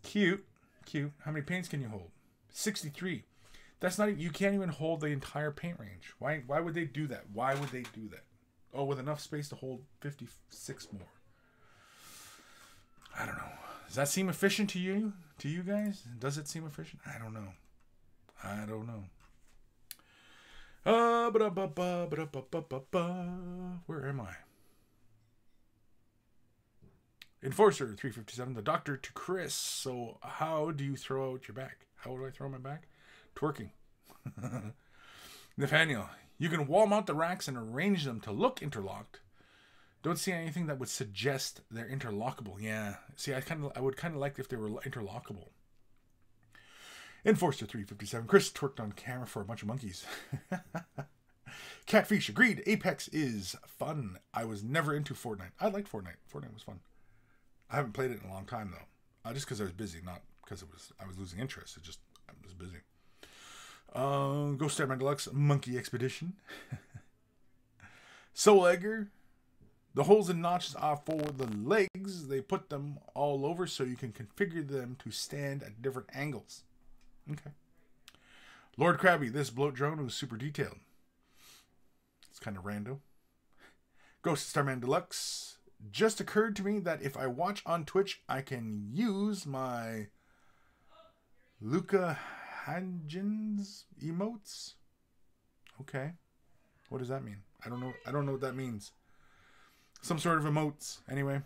Speaker 1: Cute. Cute. How many paints can you hold? 63. That's not even, you can't even hold the entire paint range. Why would they do that? Why would they do that? Oh, with enough space to hold 56 more. I don't know. Does that seem efficient to you? To you guys? Does it seem efficient? I don't know. I don't know. Where am I? Enforcer 357, the doctor to Kris. So how do you throw out your back? How do I throw my back? Twerking. Nathaniel, you can wall mount the racks and arrange them to look interlocked. Don't see anything that would suggest they're interlockable. Yeah. See, I would kind of like if they were interlockable. Enforcer 357. Kris twerked on camera for a bunch of monkeys. Catfish agreed. Apex is fun. I was never into Fortnite. I liked Fortnite. Fortnite was fun. I haven't played it in a long time though. Just because I was busy, not because I was losing interest. I was busy. Ghost Star Deluxe Monkey Expedition. Soul Egger. The holes and notches are for the legs. They put them all over so you can configure them to stand at different angles. Okay. Lord Krabby, this bloat drone was super detailed. It's kind of rando. Ghost Starman Deluxe. Just occurred to me that if I watch on Twitch, I can use my Luca Hanjins emotes. Okay. What does that mean? I don't know what that means. Some sort of emotes. Anyway.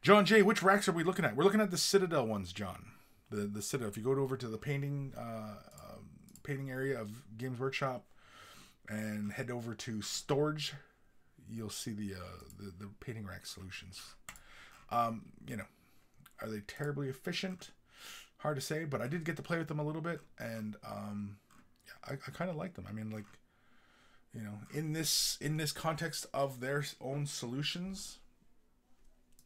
Speaker 1: John J, which racks are we looking at? We're looking at the Citadel ones, John. The Citadel. If you go over to the painting area of Games Workshop and head over to storage, you'll see the painting rack solutions. You know, are they terribly efficient? Hard to say, but I did get to play with them a little bit, and yeah, I kind of like them. I mean, like, you know, in this context of their own solutions,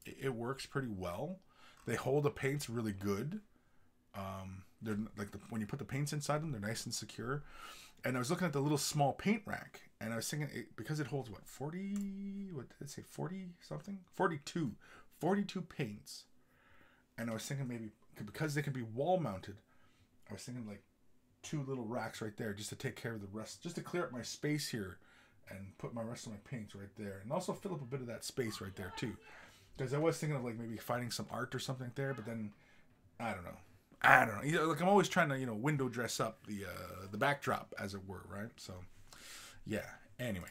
Speaker 1: it works pretty well. They hold the paints really good. They're like when you put the paints inside them, they're nice and secure. And I was looking at the little small paint rack, and I was thinking because it holds what 40? What did it say? 40 something? 42 paints. And I was thinking maybe because they can be wall mounted, I was thinking like 2 little racks right there just to take care of the rest, just to clear up my space here and put my rest of my paints right there, and also fill up a bit of that space right there too. Because I was thinking of like maybe finding some art or something there, but then I don't know. You know, like I'm always trying to, you know, window dress up the backdrop, as it were, right? So yeah. Anyway.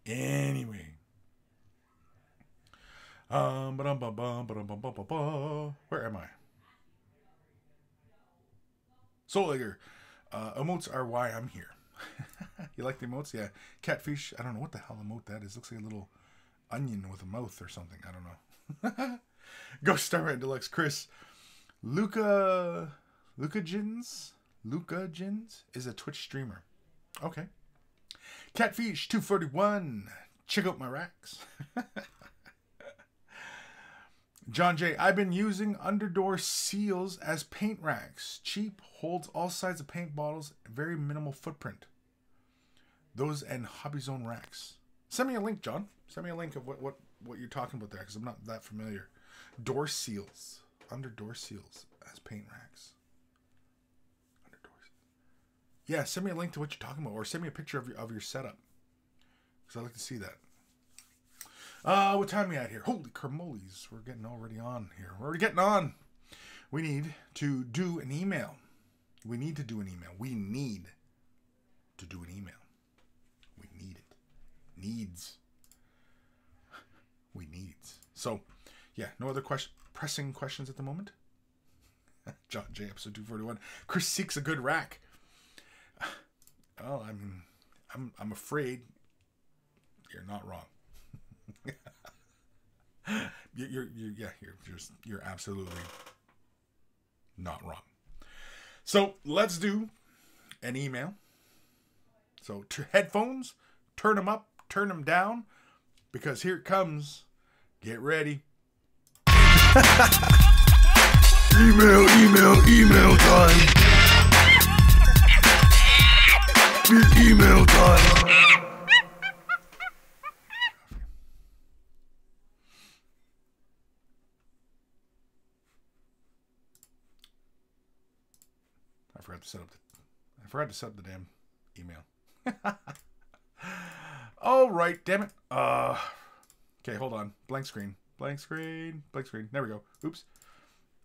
Speaker 1: Where am I? Soul Egger. Emotes are why I'm here. You like the emotes? Yeah. Catfish. I don't know what the hell emote that is. Looks like a little onion with a mouth or something. I don't know. Ghost Star Deluxe Kris. Luca Jins is a Twitch streamer. Okay. Catfish 241. Check out my racks. John J. I've been using Underdoor seals as paint racks. Cheap, holds all sides of paint bottles, very minimal footprint. Those and Hobby Zone racks. Send me a link, John. Send me a link of what you're talking about there, because I'm not that familiar. Door seals. Underdoor seals as paint racks. Underdoors. Yeah, send me a link to what you're talking about, or send me a picture of your setup, because I'd like to see that. What time are we at here? Holy kermoles. We're getting already on here. We're already getting on. We need to do an email. We need to do an email. We need to do an email. We need it. Needs. We needs. So, yeah, no other pressing questions at the moment. John J, episode 241. Kris seeks a good rack. Oh, I mean, I'm afraid you're not wrong. You're absolutely not wrong. So let's do an email. So headphones, turn them up, turn them down, because here it comes. Get ready. Email time. It's email time. I forgot to set up the damn email. Oh, right, damn it. Okay, hold on. Blank screen. Blank screen. There we go. Oops.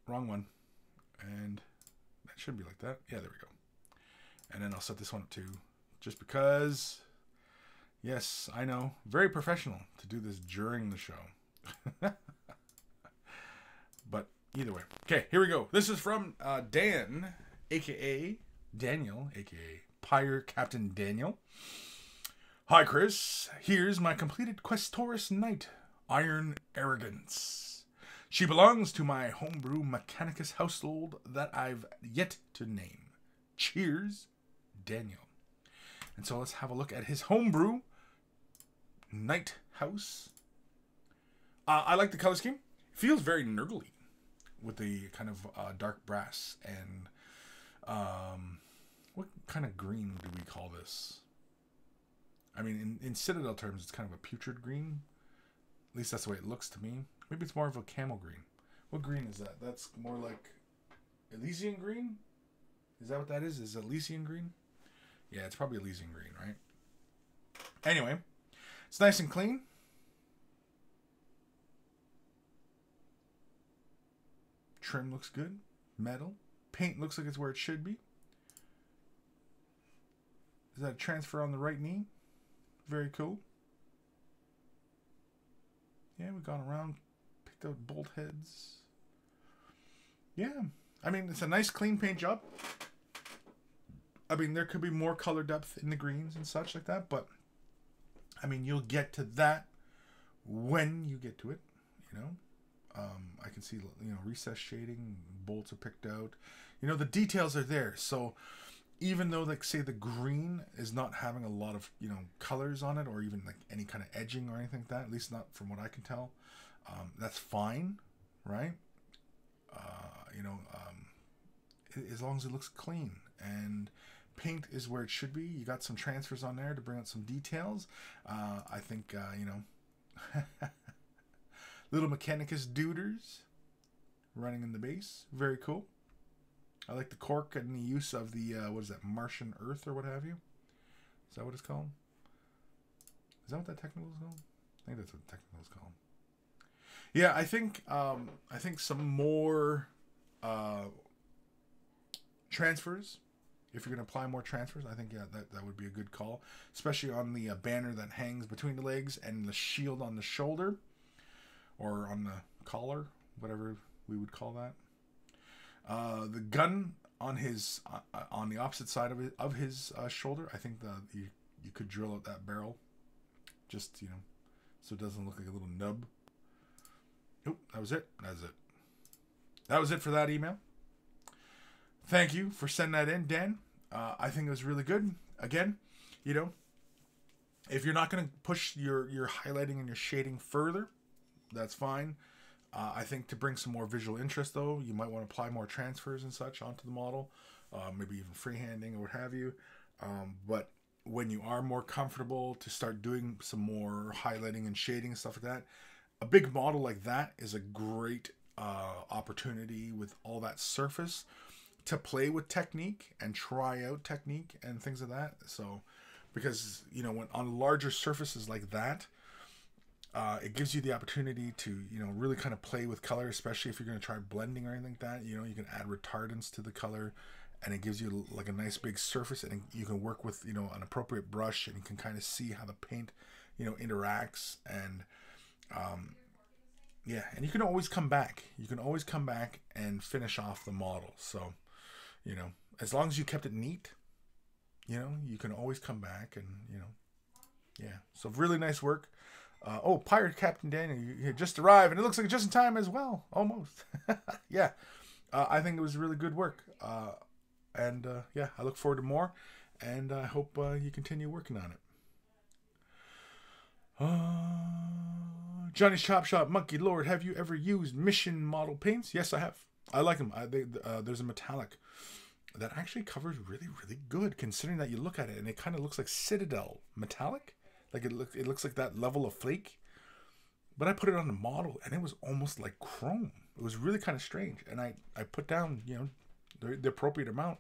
Speaker 1: Wrong one. And that should be like that. Yeah, there we go. And then I'll set this one up too. Just because, yes, I know, very professional to do this during the show. But either way. Okay, here we go. This is from Dan, a.k.a. Daniel, a.k.a. Pirate Captain Daniel. Hi, Kris. Here's my completed Questorus Knight, Iron Arrogance. She belongs to my homebrew Mechanicus household that I've yet to name. Cheers, Daniel. And so let's have a look at his homebrew Knight House. I like the color scheme. It feels very nerdly with the kind of dark brass and what kind of green do we call this? I mean, in Citadel terms, it's kind of a putrid green. At least that's the way it looks to me. Maybe it's more of a camel green. What green is that? That's more like Elysian green? Is that what that is? Is it Elysian green? Yeah, it's probably Elysian green, right? Anyway, it's nice and clean. Trim looks good. Metal. Paint looks like it's where it should be. Is that a transfer on the right knee? Very cool. Yeah, we've gone around, picked out bolt heads. Yeah, I mean, it's a nice clean paint job. I mean, there could be more color depth in the greens and such like that, but I mean, you'll get to that when you get to it, you know. I can see, you know, recess shading, bolts are picked out. You know, the details are there. So even though, like, say the green is not having a lot of, you know, colors on it or even like any kind of edging or anything like that, at least not from what I can tell, that's fine, right? You know, as long as it looks clean and paint is where it should be. You got some transfers on there to bring out some details. I think, you know, little Mechanicus duders running in the base. Very cool. I like the cork and the use of the, what is that, Martian Earth or what have you. Is that what it's called? Is that what that technical is called? I think that's what the technical is called. Yeah, I think some more transfers. If you're going to apply more transfers, I think, yeah, that would be a good call. Especially on the banner that hangs between the legs and the shield on the shoulder. Or on the collar, whatever we would call that. The gun on his on the opposite side of his shoulder, I think you could drill out that barrel, just, you know, so it doesn't look like a little nub. Nope, that was it. That was it for that email. Thank you for sending that in, Dan. I think it was really good. Again, you know, if you're not going to push your highlighting and your shading further, that's fine. I think to bring some more visual interest, though, you might want to apply more transfers and such onto the model, maybe even freehanding or what have you. But when you are more comfortable to start doing some more highlighting and shading and stuff like that, a big model like that is a great opportunity with all that surface to play with technique and try out technique and things like that. So, because, you know, when on larger surfaces like that, it gives you the opportunity to, you know, really kind of play with color, especially if you're going to try blending or anything like that. You know, you can add retardants to the color, and it gives you like a nice big surface, and you can work with, you know, an appropriate brush, and you can kind of see how the paint, you know, interacts. And yeah, and you can always come back. You can always come back and finish off the model. So, you know, as long as you kept it neat, you know, you can always come back and, you know, yeah. So really nice work. Oh, Pirate Captain Daniel, you just arrived, and it looks like just in time as well, almost. Yeah, I think it was really good work, and yeah, I look forward to more, and I hope you continue working on it. Johnny's Chop Shop, Monkey Lord, have you ever used Mission Model paints? Yes, I have. I like them. There's a metallic that actually covers really, really good, considering that you look at it and it kind of looks like Citadel metallic. Like it looks like that level of flake. But I put it on the model and it was almost like chrome. It was really kind of strange. And I put down, the appropriate amount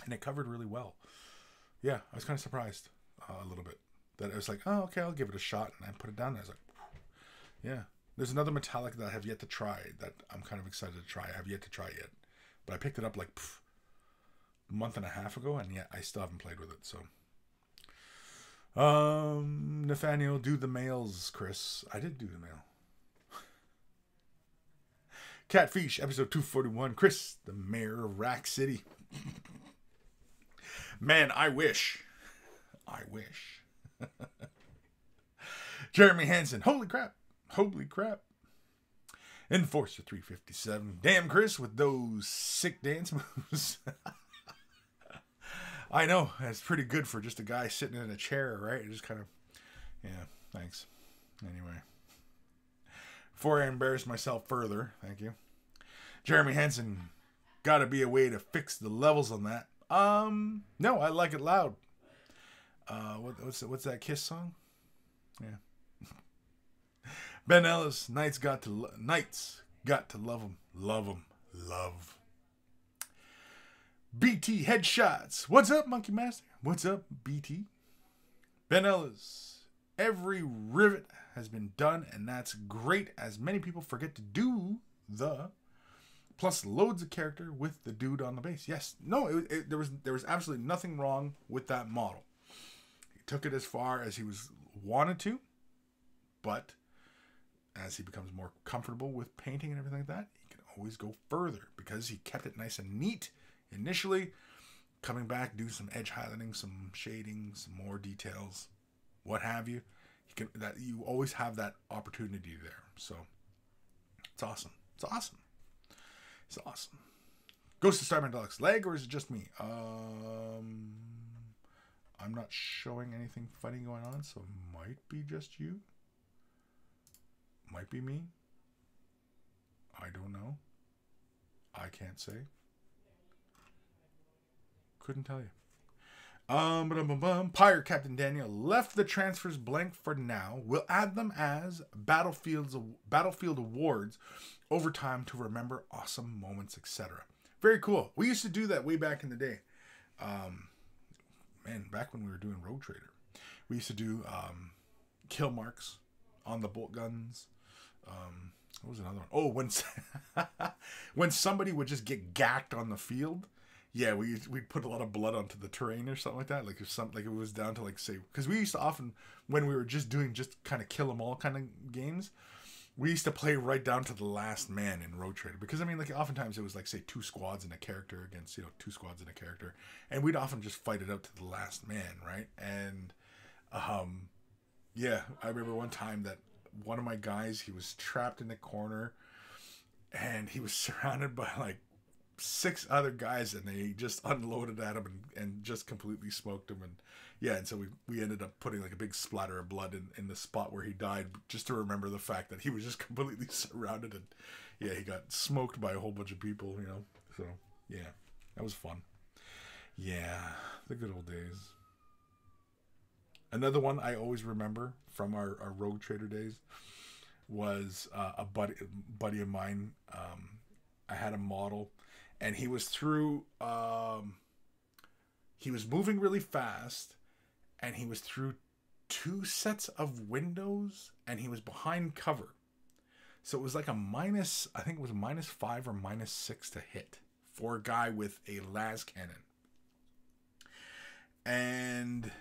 Speaker 1: and it covered really well. Yeah, I was kind of surprised a little bit. That I was like, oh, okay, I'll give it a shot. And I put it down and I was like, yeah. There's another metallic that I have yet to try that I'm kind of excited to try. I have yet to try it yet. But I picked it up like a month and a half ago, and yet I still haven't played with it. So, Nathaniel, do the mails, Chris. I did do the mail. Catfish, episode 241. Chris, the mayor of Rack City. Man, I wish. Jeremy Hansen, holy crap. Enforcer 357. Damn, Chris, with those sick dance moves. I know. That's pretty good for just a guy sitting in a chair, right? Just kind of, yeah, thanks. Anyway. Before I embarrass myself further, thank you. Jeremy Hansen, gotta be a way to fix the levels on that. No, I like it loud. What's that Kiss song? Yeah. Ben Ellis, Knights got to love him. Love. BT headshots. What's up, Monkey Master? What's up, BT? Ben Ellis, every rivet has been done, and that's great, as many people forget to do the plus loads of character with the dude on the base. Yes, no, there was absolutely nothing wrong with that model. He took it as far as he wanted to, but as he becomes more comfortable with painting and everything like that, he can always go further because he kept it nice and neat initially. Coming back, do some edge highlighting, some shading, some more details, what have you. You always have that opportunity there. So it's awesome. Ghost of Starman Deluxe, lag, or is it just me? I'm not showing anything funny going on, so it might be just you. Might be me. I don't know. I can't say. Couldn't tell you. Pirate Captain Daniel left the transfers blank for now. We'll add them as battlefield awards over time to remember awesome moments, etc. Very cool. We used to do that way back in the day. Back when we were doing Rogue Trader, we used to do kill marks on the bolt guns. What was another one? Oh, when somebody would just get gacked on the field, yeah, we'd put a lot of blood onto the terrain or something like that. Like if it was down to, like, say, because we used to often, when we were just doing kind of kill them all kind of games, we used to play right down to the last man in Road Trader, because oftentimes it was like, say, 2 squads and a character against 2 squads and a character, and we'd often just fight it out to the last man, right? And yeah, I remember one time that one of my guys, he was trapped in the corner and he was surrounded by like 6 other guys, and they just unloaded at him and just completely smoked him. And yeah, and so we ended up putting like a big splatter of blood in the spot where he died, just to remember the fact that he was just completely surrounded, and yeah, he got smoked by a whole bunch of people, so yeah, that was fun. Yeah, the good old days. Another one I always remember from our Rogue Trader days was a buddy of mine. I had a model, and he was through. He was moving really fast, and he was through 2 sets of windows, and he was behind cover. So it was like I think it was a -5 or -6 to hit for a guy with a las cannon. And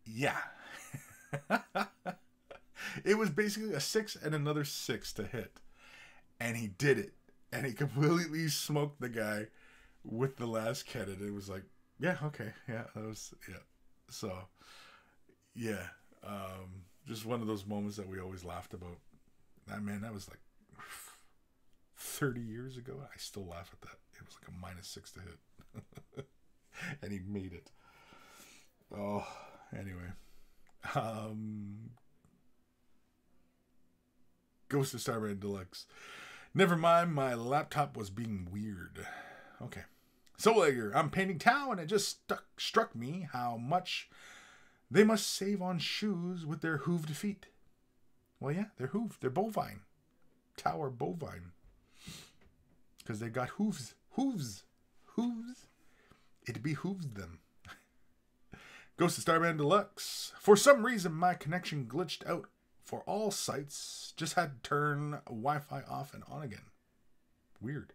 Speaker 1: yeah. It was basically a 6 and another 6 to hit. And he did it. And he completely smoked the guy with the las cannon. It was like, yeah, okay. Yeah, that was, yeah. So, yeah. Just one of those moments that we always laughed about. That was like 30 years ago. I still laugh at that. It was like a -6 to hit. And he made it. Oh, anyway. Um, Ghost of Starman Deluxe. Never mind, my laptop was being weird. Okay. Soul Egger, I'm painting Tau, and it just struck me how much they must save on shoes with their hooved feet. Well, yeah, they're hooved. They're bovine. Tau are bovine. Because they got hooves. Hooves. Hooves. It behooves them. Ghost of Starman Deluxe. For some reason, my connection glitched out for all sites. Just had to turn Wi-Fi off and on again. Weird.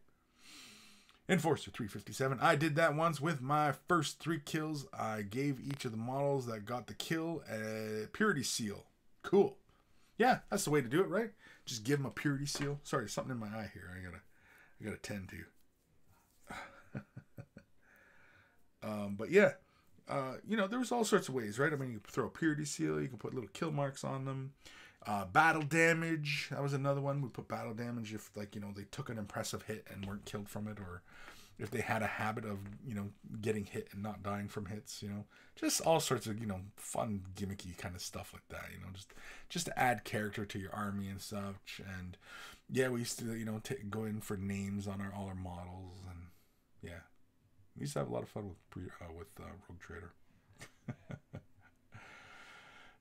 Speaker 1: Enforcer 357. I did that once with my first 3 kills. I gave each of the models that got the kill a purity seal. Cool. Yeah, that's the way to do it, right? Just give them a purity seal. Sorry, something in my eye here. I gotta tend to. But yeah, you know, there was all sorts of ways, right? I mean, you can throw a purity seal. You can put little kill marks on them. Battle damage. That was another one. We put battle damage if, like, you know, they took an impressive hit and weren't killed from it, or if they had a habit of, you know, getting hit and not dying from hits, you know, just all sorts of, you know, fun, gimmicky kind of stuff like that, you know, just to add character to your army and such. And yeah, we used to, you know, go in for names on all our models, and yeah, we used to have a lot of fun with Rogue Trader.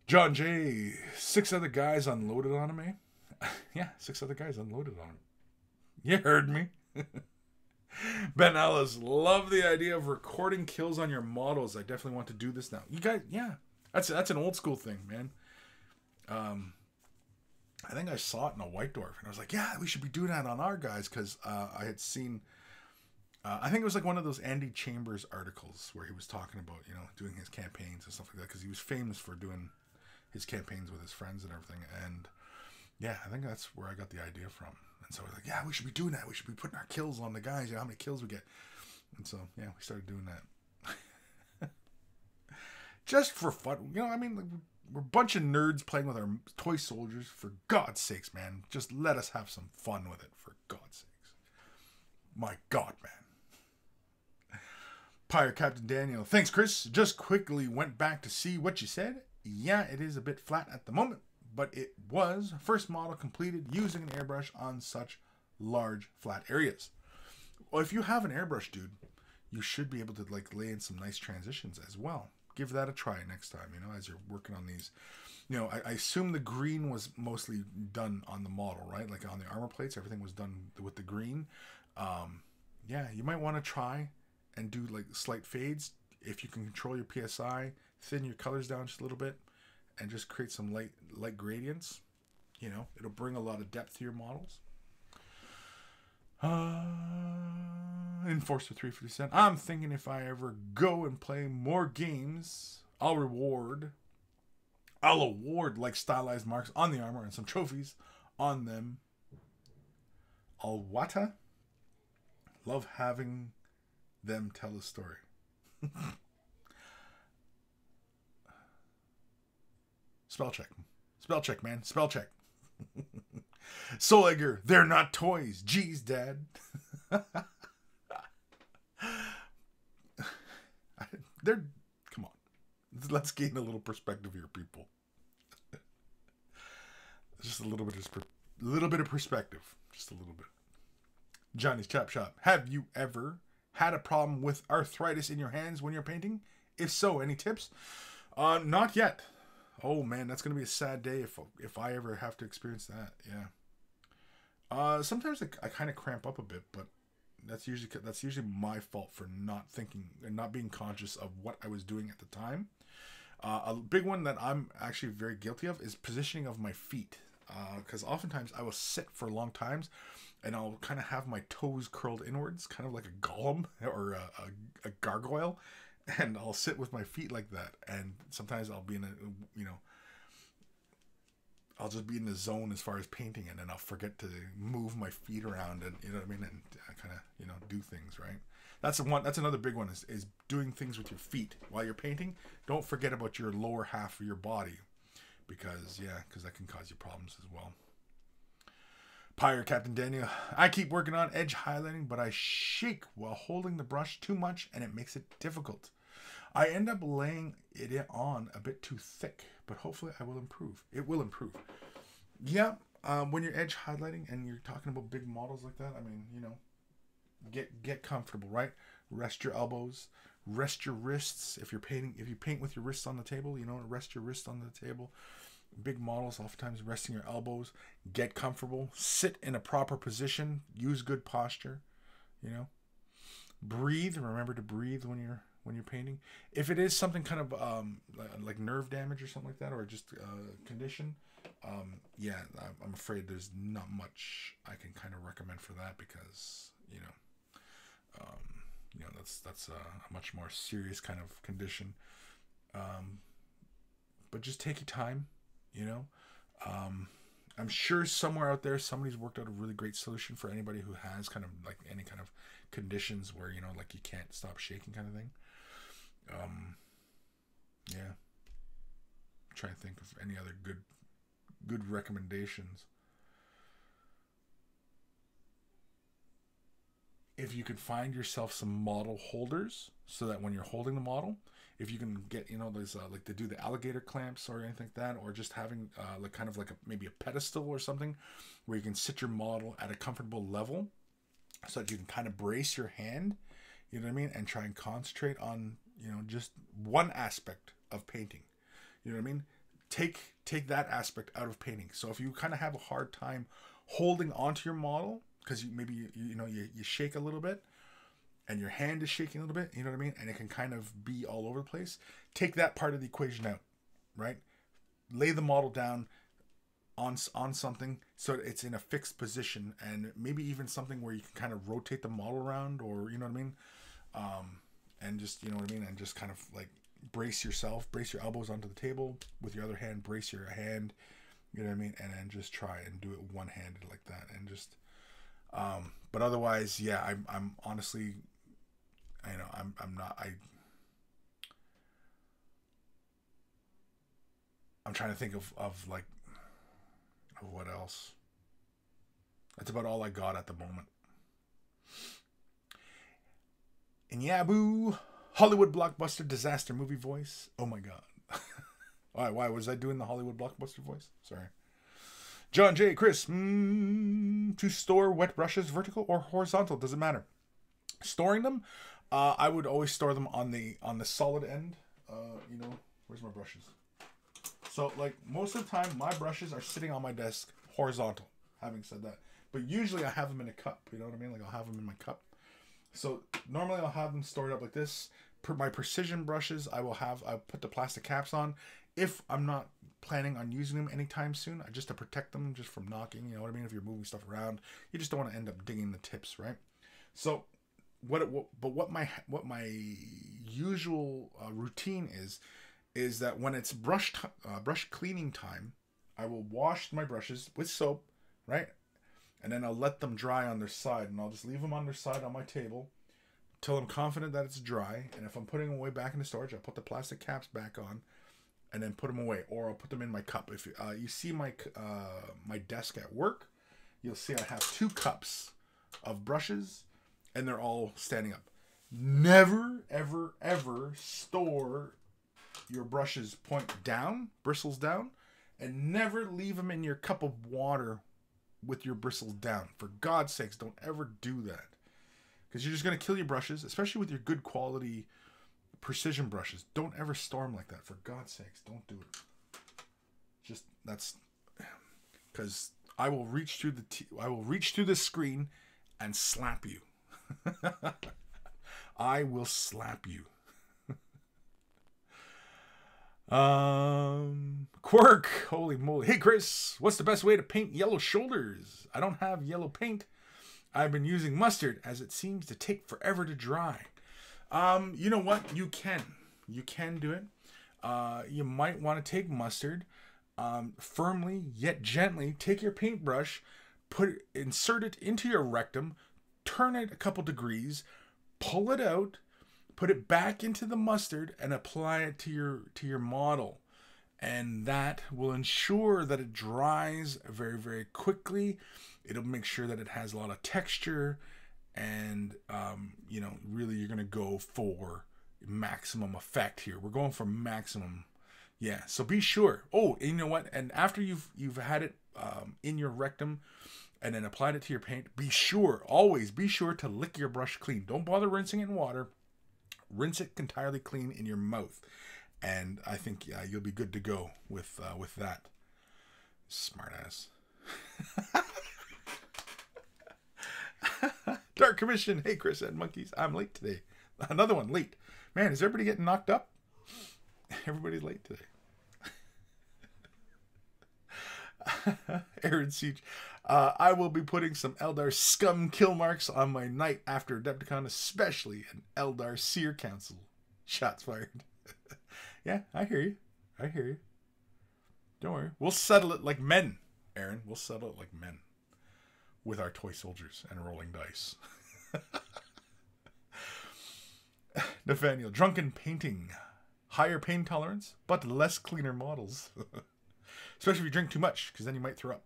Speaker 1: John J. 6 other guys unloaded on him, eh? Yeah, 6 other guys unloaded on him. You heard me. Ben Ellis, love the idea of recording kills on your models. I definitely want to do this now. You guys, yeah, that's an old school thing, man. I think I saw it in a White Dwarf, and I was like, yeah, we should be doing that on our guys, because I had seen, I think it was like one of those Andy Chambers articles where he was talking about, you know, doing his campaigns and stuff like that, because he was famous for doing his campaigns with his friends and everything. And yeah, I think that's where I got the idea from. And so I was like, yeah, we should be doing that. We should be putting our kills on the guys. You know how many kills we get. And so, yeah, we started doing that. Just for fun. You know, I mean, like, we're a bunch of nerds playing with our toy soldiers. For God's sakes, man. Just let us have some fun with it. For God's sakes. My God, man. Pirate Captain Daniel. Thanks, Kris. Just quickly went back to see what you said. Yeah, it is a bit flat at the moment, but it was first model completed using an airbrush on such large flat areas. Well, if you have an airbrush, dude, you should be able to, like, lay in some nice transitions as well. Give that a try next time, you know, as you're working on these. You know, I assume the green was mostly done on the model, right? Like on the armor plates, everything was done with the green. Yeah, you might want to try and do like slight fades. If you can control your PSI, thin your colors down just a little bit, and just create some light gradients. You know, it'll bring a lot of depth to your models. Enforcer 357. I'm thinking if I ever go and play more games, I'll award like stylized marks on the armor and some trophies on them. Alwata. Love having them tell a story. Spell check. Spell check, man. Spell check. Soul Egger, they're not toys. Jeez, Dad. Come on. Let's gain a little perspective here, people. Just a little bit of perspective. Just a little bit. Johnny's Chop Shop. Have you ever had a problem with arthritis in your hands when you're painting? If so, any tips? Not yet. Oh man, that's gonna be a sad day if I ever have to experience that. Yeah. Sometimes I kind of cramp up a bit, but that's usually my fault for not thinking and not being conscious of what I was doing at the time. A big one that I'm actually very guilty of is positioning of my feet, because oftentimes I will sit for long times, and I'll kind of have my toes curled inwards, kind of like a golem or a gargoyle. And I'll sit with my feet like that. And sometimes I'll be in I'll just be in the zone as far as painting, and then I'll forget to move my feet around, and you know what I mean? And kind of, do things, right? That's another big one is doing things with your feet while you're painting. Don't forget about your lower half of your body, because that can cause you problems as well. Pirate Captain Daniel, I keep working on edge highlighting, but I shake while holding the brush too much, and it makes it difficult. I end up laying it on a bit too thick, but hopefully I will improve. It will improve. Yeah, when you're edge highlighting and you're talking about big models like that, I mean, you know, get comfortable, right? Rest your elbows, rest your wrists. If you paint with your wrists on the table, you know, rest your wrists on the table. Big models, oftentimes resting your elbows. Get comfortable. Sit in a proper position. Use good posture. You know, breathe. Remember to breathe when you're painting. If it is something kind of like nerve damage or something like that, or just condition, yeah, I'm afraid there's not much I can kind of recommend for that, because you know that's a much more serious kind of condition. But just take your time. You know, I'm sure somewhere out there somebody's worked out a really great solution for anybody who has kind of like any kind of conditions where, you know, like you can't stop shaking kind of thing. Yeah. I'm trying to think of any other good recommendations. If you could find yourself some model holders, so that when you're holding the model, if you can get, you know, there's like to do the alligator clamps or anything like that, or just having like kind of like maybe a pedestal or something where you can sit your model at a comfortable level so that you can kind of brace your hand, you know what I mean, and try and concentrate on, you know, just one aspect of painting. You know what I mean? Take that aspect out of painting. So if you kind of have a hard time holding onto your model because maybe you shake a little bit, and your hand is shaking a little bit, you know what I mean? And it can kind of be all over the place. Take that part of the equation out, right? Lay the model down on something so it's in a fixed position, and maybe even something where you can kind of rotate the model around, or, you know what I mean? And just, you know what I mean? And just kind of like brace yourself, brace your elbows onto the table. With your other hand, brace your hand, you know what I mean? And then just try and do it one-handed like that. And just, but otherwise, yeah, I'm honestly, you know, I'm trying to think of what else. That's about all I got at the moment. And yeah, boo, Hollywood blockbuster disaster movie voice. Oh my god. Why was I doing the Hollywood blockbuster voice? Sorry. John J. Kris, to store wet brushes, vertical or horizontal, doesn't matter. Storing them, I would always store them on the solid end. You know, where's my brushes? So like most of the time, my brushes are sitting on my desk horizontal. Having said that, but usually I have them in a cup. You know what I mean? Like I'll have them in my cup. So normally I'll have them stored up like this. My precision brushes, I'll put the plastic caps on. If I'm not planning on using them anytime soon, just to protect them just from knocking, you know what I mean? If you're moving stuff around, you just don't want to end up dinging the tips, right? So what my usual routine is that when it's brush cleaning time, I will wash my brushes with soap, right? And then I'll let them dry on their side, and I'll just leave them on their side on my table till I'm confident that it's dry. And if I'm putting them away back into storage, I'll put the plastic caps back on and then put them away, or I'll put them in my cup. If you see my desk at work, you'll see I have 2 cups of brushes, and they're all standing up. Never, ever, ever store your brushes point down, bristles down, and never leave them in your cup of water with your bristles down. For God's sakes, don't ever do that, because you're just going to kill your brushes, especially with your good quality precision brushes. Don't ever store them like that. For God's sakes, don't do it. Just, that's because I will reach through the screen and slap you. I will slap you. Quirk, holy moly. Hey Kris, what's the best way to paint yellow shoulders? I don't have yellow paint. I've been using mustard, as it seems to take forever to dry. You know what? You can do it. You might want to take mustard, firmly yet gently take your paintbrush, insert it into your rectum, turn it a couple degrees, pull it out, put it back into the mustard, and apply it to your model. And that will ensure that it dries very, very quickly. It'll make sure that it has a lot of texture, and you know, really you're going to go for maximum effect here. We're going for maximum, Yeah, so be sure. Oh, and you know what? And after you've had it in your rectum and then applied it to your paint, be sure, always be sure to lick your brush clean. Don't bother rinsing it in water. Rinse it entirely clean in your mouth. And I think you'll be good to go with that. Smart ass. Dark Commission. Hey, Kris and Monkeys. I'm late today. Another one late. Man, is everybody getting knocked up? Everybody's late today. Aaron Siege. I will be putting some Eldar scum kill marks on my night after Adepticon, especially an Eldar Seer Council. Shots fired. Yeah, I hear you. I hear you. Don't worry. We'll settle it like men, Aaron. We'll settle it like men. With our toy soldiers and rolling dice. Nathaniel. Drunken painting. Higher pain tolerance, but less cleaner models. Especially if you drink too much, because then you might throw up.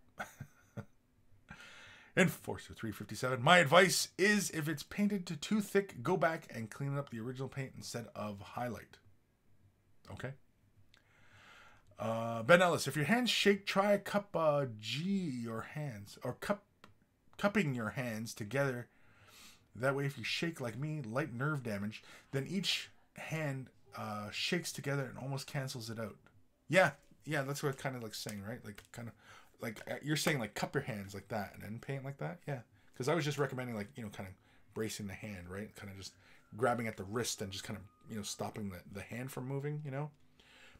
Speaker 1: Enforcer 357. My advice is if it's painted to too thick, go back and clean up the original paint instead of highlight. Okay. Ben Ellis. If your hands shake, try a cup G your hands. Or cupping your hands together. That way if you shake like me, light nerve damage, then each hand shakes together and almost cancels it out. Yeah, that's what it's kind of like saying, right? Like kind of like you're saying like cup your hands like that and then paint like that. Yeah, because I was just recommending like, you know, kind of bracing the hand, right? Kind of just grabbing at the wrist and just kind of, you know, stopping the hand from moving, you know.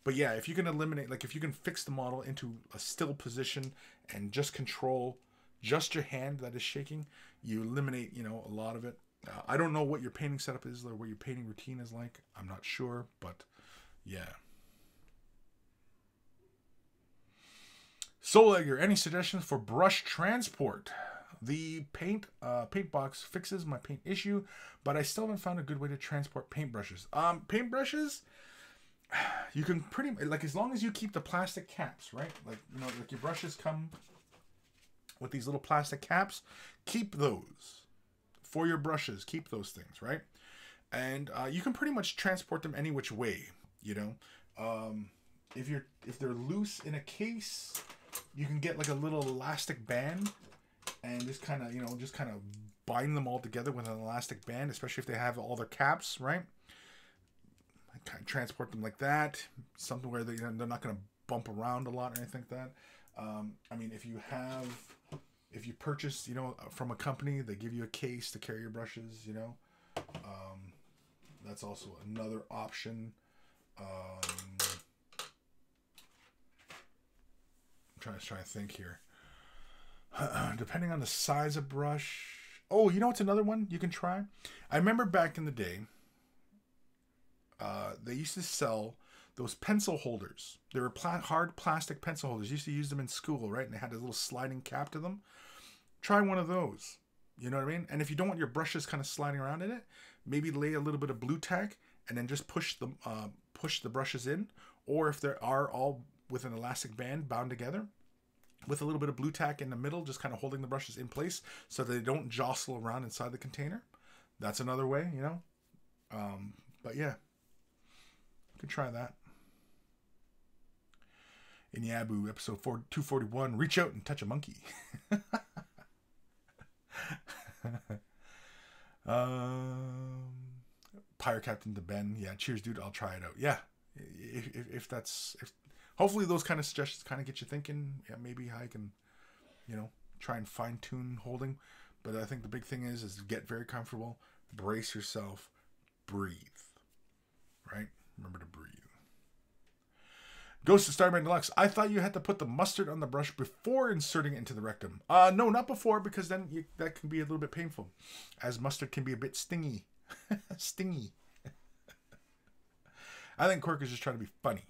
Speaker 1: But yeah, if you can eliminate, like if you can fix the model into a still position and just control just your hand that is shaking, you eliminate, you know, a lot of it. I don't know what your painting setup is or what your painting routine is like. I'm not sure, but yeah. Soul Egger, any suggestions for brush transport? The paint box fixes my paint issue, but I still haven't found a good way to transport paintbrushes. Paintbrushes, you can pretty, like, as long as you keep the plastic caps, right? Like, you know, like your brushes come with these little plastic caps. Keep those for your brushes. Keep those things, right? And you can pretty much transport them any which way, you know. If they're loose in a case, you can get like a little elastic band and just kind of, you know, just kind of bind them all together with an elastic band, especially if they have all their caps, right? Kind of transport them like that, something where they're not going to bump around a lot or anything like that. I mean, if you purchase, you know, from a company, they give you a case to carry your brushes, you know. That's also another option. I'm trying to think here. Depending on the size of brush. Oh, you know what's another one you can try? I remember back in the day, they used to sell those pencil holders. They were hard plastic pencil holders. You used to use them in school, right? And they had a little sliding cap to them. Try one of those. You know what I mean? And if you don't want your brushes kind of sliding around in it, maybe lay a little bit of blue tack and then just push the brushes in. Or if they are all with an elastic band bound together, with a little bit of blue tack in the middle, just kind of holding the brushes in place so they don't jostle around inside the container. That's another way, you know. But yeah, you can try that. In Yabu, episode 241, reach out and touch a monkey. Pyre Captain to Ben. Yeah, cheers, dude. I'll try it out. Yeah, if hopefully those kind of suggestions kind of get you thinking. Yeah, maybe I can, you know, try and fine tune holding. But I think the big thing is get very comfortable, brace yourself, breathe. Right? Remember to breathe. Ghost of Starman Deluxe. I thought you had to put the mustard on the brush before inserting it into the rectum. No, not before, because then that can be a little bit painful, as mustard can be a bit stingy. Stingy. I think Quirk is just trying to be funny.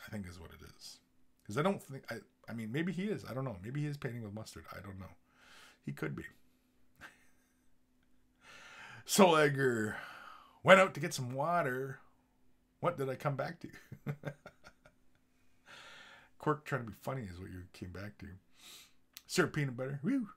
Speaker 1: I think is what it is. Because I don't think, I mean, maybe he is. I don't know. Maybe he is painting with mustard. I don't know. He could be. Soul Egger went out to get some water. What did I come back to? Quirk trying to be funny is what you came back to. Syrup peanut butter. Woo.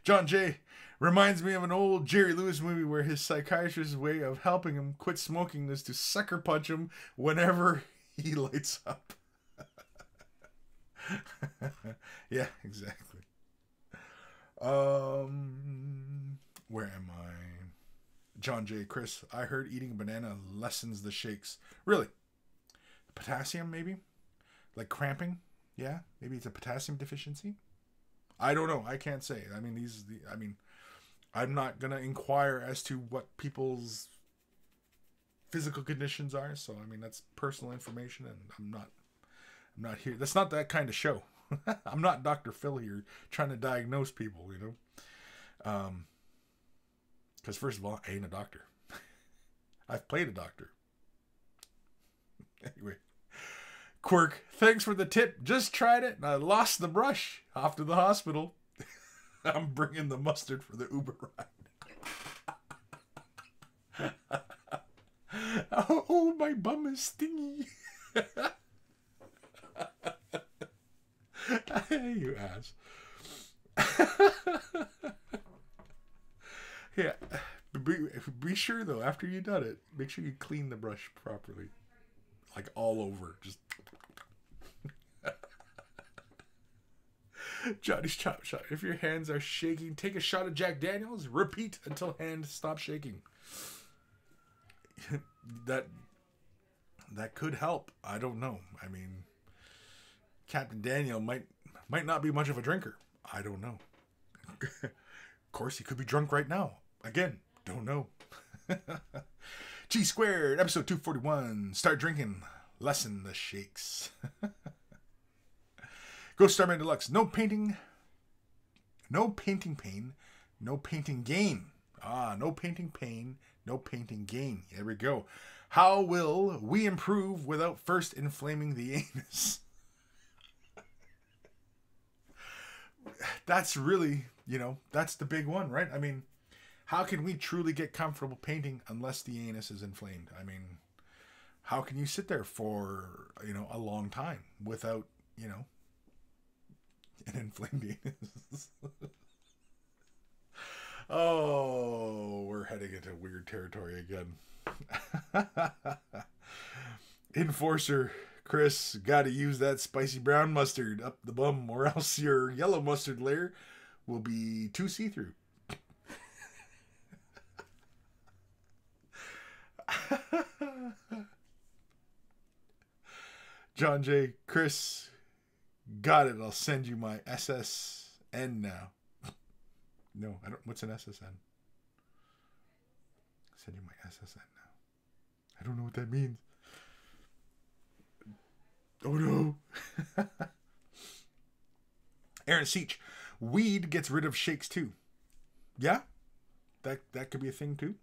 Speaker 1: John J. reminds me of an old Jerry Lewis movie where his psychiatrist's way of helping him quit smoking is to sucker punch him whenever he lights up. Yeah, exactly. Where am I? John J. Kris, I heard eating a banana lessens the shakes. Really? Potassium, maybe? Like cramping? Yeah, maybe it's a potassium deficiency. I don't know. I can't say. I mean, I'm not gonna inquire as to what people's physical conditions are. So, I mean, that's personal information, and I'm not here. That's not that kind of show. I'm not Dr. Phil here trying to diagnose people, you know. Because first of all, I ain't a doctor. I've played a doctor. Anyway. Quirk, thanks for the tip. Just tried it and I lost the brush. Off to the hospital. I'm bringing the mustard for the Uber ride. Oh, my bum is stingy. You ass. Yeah. Be sure though, after you've done it, make sure you clean the brush properly. Like all over. Just Johnny's Chop Shot. If your hands are shaking, take a shot of Jack Daniels. Repeat until hands stop shaking. That could help. I don't know. I mean, Captain Daniel might not be much of a drinker. I don't know. Of course, he could be drunk right now. Again, don't know. G Squared, episode 241. Start drinking. Lessen the shakes. Ghost Starman Deluxe. No painting pain. No painting gain. No painting pain. No painting gain. There we go. How will we improve without first inflaming the anus? That's really, that's the big one, right? I mean, how can we truly get comfortable painting unless the anus is inflamed? I mean, how can you sit there for, a long time without, an inflamed anus? Oh, we're heading into weird territory again. Enforcer Kris, gotta use that spicy brown mustard up the bum, or else your yellow mustard layer will be too see-through. John J. Kris, got it. I'll send you my SSN now. No, I don't. What's an SSN? Send you my SSN now. I don't know what that means. Oh no. Aaron Seach, weed gets rid of shakes too. Yeah? That could be a thing too.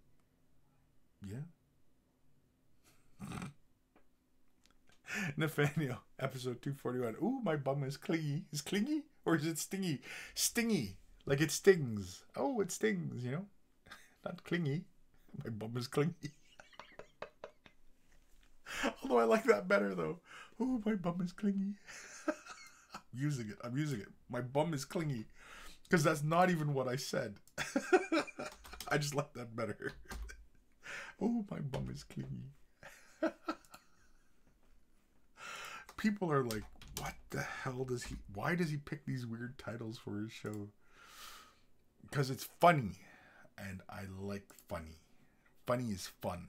Speaker 1: Yeah. Nathaniel, episode 241. Ooh, my bum is clingy. Is clingy? Or is it stingy? Stingy. Like it stings. Oh, it stings, Not clingy. My bum is clingy. Although I like that better though. Ooh, my bum is clingy. I'm using it. My bum is clingy. Because that's not even what I said. I just like that better. Oh, my bum is clingy. People are like, what the hell why does he pick these weird titles for his show? Because it's funny. And I like funny. Funny is fun.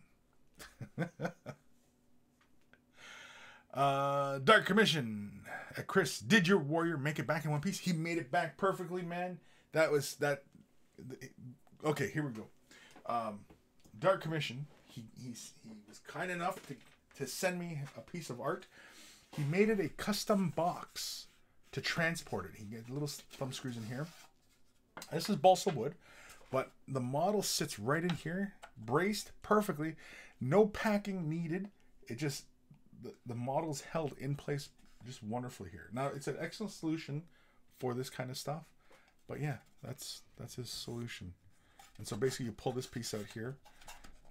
Speaker 1: Dark Commission. Kris, did your warrior make it back in one piece? He made it back perfectly, man. Okay, here we go. Dark Commission. He was kind enough to send me a piece of art. He made it a custom box to transport it. He gets little thumb screws in here. This is balsa wood, but the model sits right in here, braced perfectly. No packing needed. It just, the model's held in place just wonderfully here. Now, it's an excellent solution for this kind of stuff. But yeah, that's his solution. And so basically you pull this piece out here,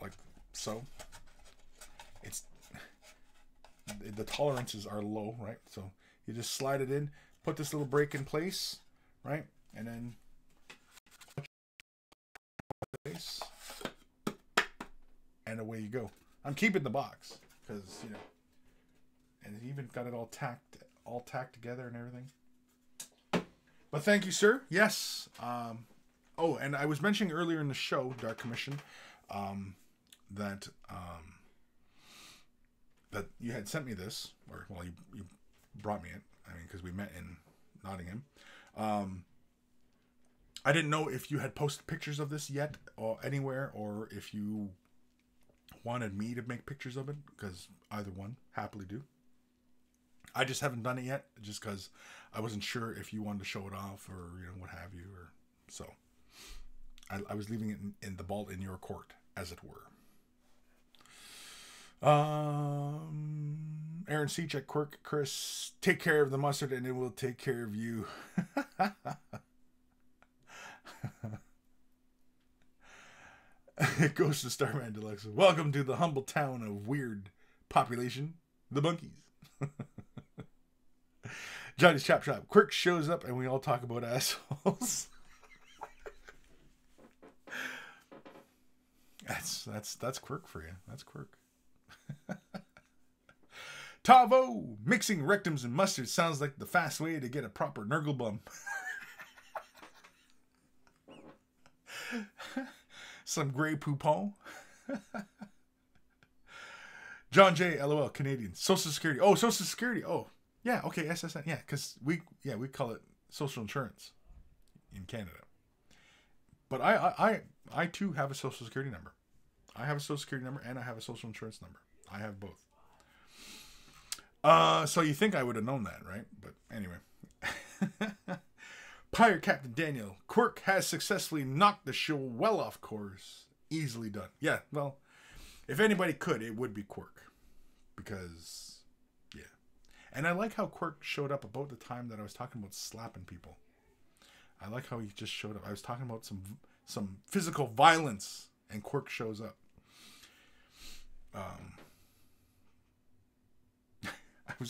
Speaker 1: like so. The tolerances are low, right? So you just slide it in, put this little break in place, right? And then and away you go. I'm keeping the box because, And he even got it all tacked together and everything. But thank you, sir. Yes. Oh, and I was mentioning earlier in the show, Dark Commission, that that you had sent me this, or well, you brought me it. I mean, because we met in Nottingham. I didn't know if you had posted pictures of this yet, or anywhere, or if you wanted me to make pictures of it, because either one, happily do. I just haven't done it yet, just because I wasn't sure if you wanted to show it off, or what have you, or so. I was leaving it in the ball in your court, as it were. Aaron Seach at Quirk, Kris, take care of the mustard and it will take care of you. It goes to Starman Deluxe. Welcome to the humble town of weird population, the monkeys. Johnny's Chop Shop. Quirk shows up and we all talk about assholes. That's Quirk for you. That's Quirk. Tavo, mixing rectums and mustard sounds like the fast way to get a proper nurgle bum. Some Grey Poupon. John J. LOL, Canadian. Social Security. Oh, Social Security. Oh, yeah. Okay, SSN. Yeah, because we call it social insurance in Canada. But I too have a Social Security number. I have a Social Security number and I have a social insurance number. I have both. So you think I would have known that, right? But anyway. Pirate Captain Daniel. Quirk has successfully knocked the show well off course. Easily done. Yeah, well, if anybody could, it would be Quirk. Because, yeah. And I like how Quirk showed up about the time that I was talking about slapping people. I like how he just showed up. I was talking about some physical violence, and Quirk shows up.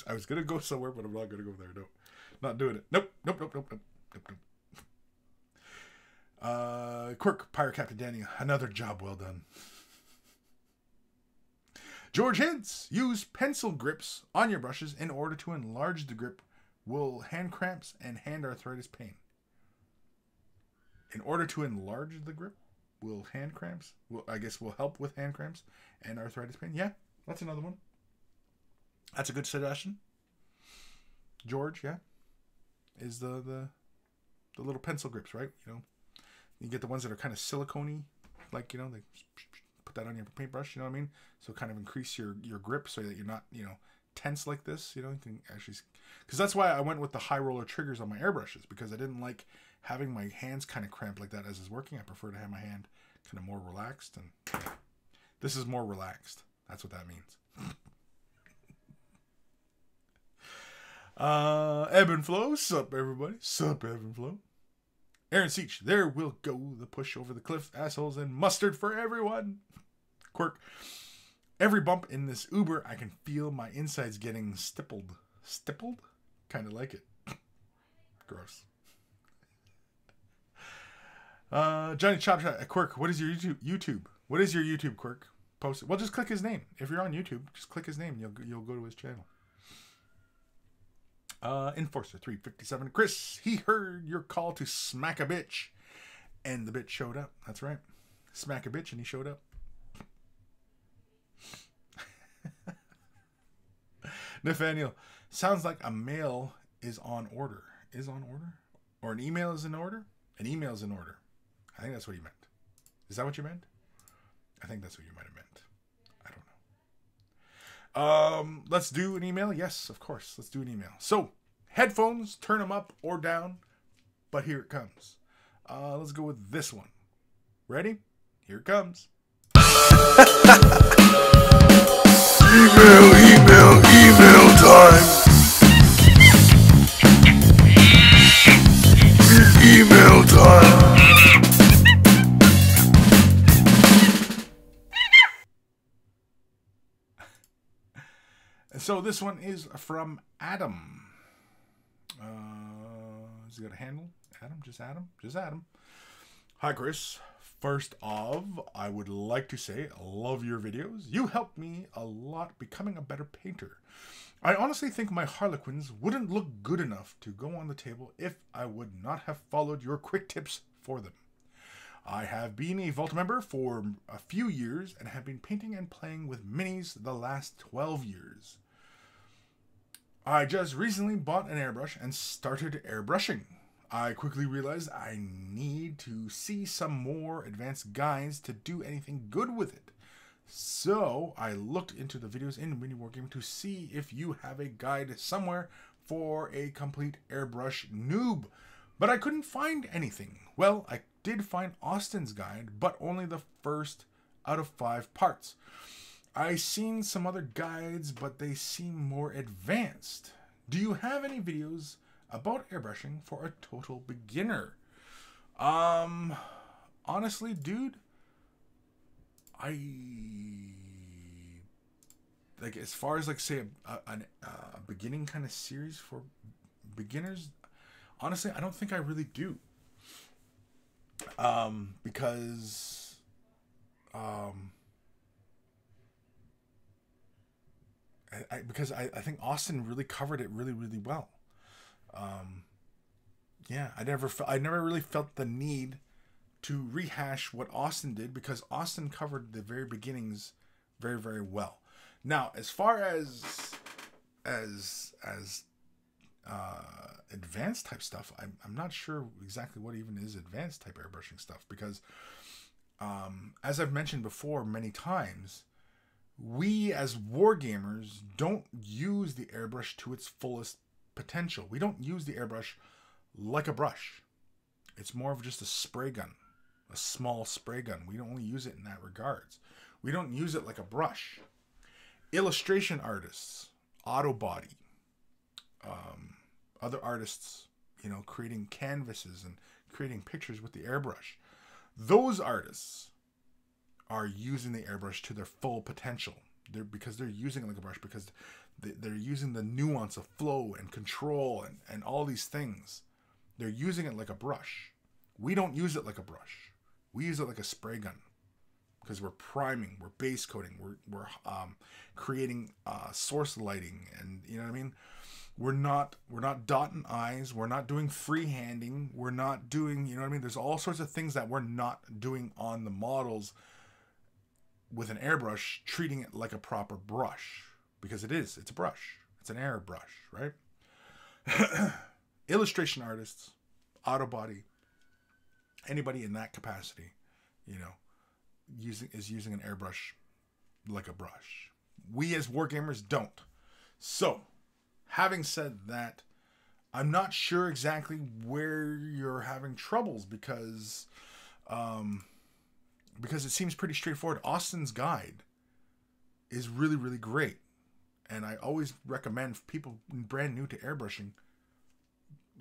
Speaker 1: I was gonna go somewhere, but I'm not gonna go there. No, not doing it. Nope. Quirk, Pirate Captain Danny, another job well done. George hints: use pencil grips on your brushes in order to enlarge the grip. Will hand cramps and hand arthritis pain. In order to enlarge the grip, will hand cramps? I guess will help with hand cramps and arthritis pain. Yeah, that's another one. That's a good suggestion. George, yeah, is the little pencil grips, right? You get the ones that are kind of silicone-y, like they put that on your paintbrush. You know what I mean? So kind of increase your grip so that you're not tense like this. You can actually, because that's why I went with the high roller triggers on my airbrushes, because I didn't like having my hands kind of cramped like that as it's working. I prefer to have my hand kind of more relaxed, and yeah, this is more relaxed. That's what that means. Ebb and Flow, sup everybody, sup Ebb and Flow. Aaron Seach, there will go the push over the cliff, assholes and mustard for everyone. Quirk, every bump in this Uber, I can feel my insides getting stippled. Stippled? Kind of like it. Gross. Johnny Chop Shot, Quirk, what is your YouTube? What is your YouTube, Quirk? Post it. Well, just click his name. If you're on YouTube, just click his name. You'll go to his channel. Enforcer 357. Kris, he heard your call to smack a bitch. And the bitch showed up. That's right. Smack a bitch and he showed up. Nathaniel, sounds like a mail is on order. Is on order? Or an email is in order? An email is in order. I think that's what he meant. Is that what you meant? I think that's what you might have meant. I don't know. Let's do an email. Yes, of course. Let's do an email. So, headphones, turn them up or down. But here it comes. Let's go with this one. Ready? Here it comes. Email time. Email time. So this one is from Adam. Has he got a handle? Adam? Just Adam? Just Adam. Hi, Kris. First off, I would like to say I love your videos. You helped me a lot becoming a better painter. I honestly think my Harlequins wouldn't look good enough to go on the table if I would not have followed your quick tips for them. I have been a Vault member for a few years and have been painting and playing with minis the last 12 years. I just recently bought an airbrush and started airbrushing. I quickly realized I need to see some more advanced guides to do anything good with it. So I looked into the videos in Mini Wargaming to see if you have a guide somewhere for a complete airbrush noob. But I couldn't find anything. Well, I did find Austin's guide, but only the first out of 5 parts. I seen some other guides, but they seem more advanced. Do you have any videos about airbrushing for a total beginner? Honestly, dude, I like, as far as like say a beginning kind of series for beginners, honestly, I don't think I really do. Because I think Austin really covered it really well. Yeah, I never really felt the need to rehash what Austin did, because Austin covered the very beginnings very well. Now, as far as advanced type stuff, I'm not sure exactly what even is advanced type airbrushing stuff, because as I've mentioned before many times, we as wargamers don't use the airbrush to its fullest potential. We don't use the airbrush like a brush. It's more of just a spray gun, a small spray gun. We don't only use it in that regards. We don't use it like a brush. Illustration artists, auto body, other artists, you know, creating canvases and creating pictures with the airbrush. Those artists are using the airbrush to their full potential. Because they're using it like a brush, because they're using the nuance of flow and control and all these things. They're using it like a brush. We don't use it like a brush. We use it like a spray gun, because we're priming, we're base coating, we're creating source lighting, and you know what I mean. We're not dotting I's. We're not doing freehanding. We're not doing, you know what I mean. There's all sorts of things that we're not doing on the models with an airbrush, treating it like a proper brush, because it's a brush. It's an airbrush, right? Illustration artists, auto body, anybody in that capacity, you know, is using an airbrush like a brush. We as wargamers don't. So, having said that, I'm not sure exactly where you're having troubles, because it seems pretty straightforward. Austin's guide is really great, and I always recommend people brand new to airbrushing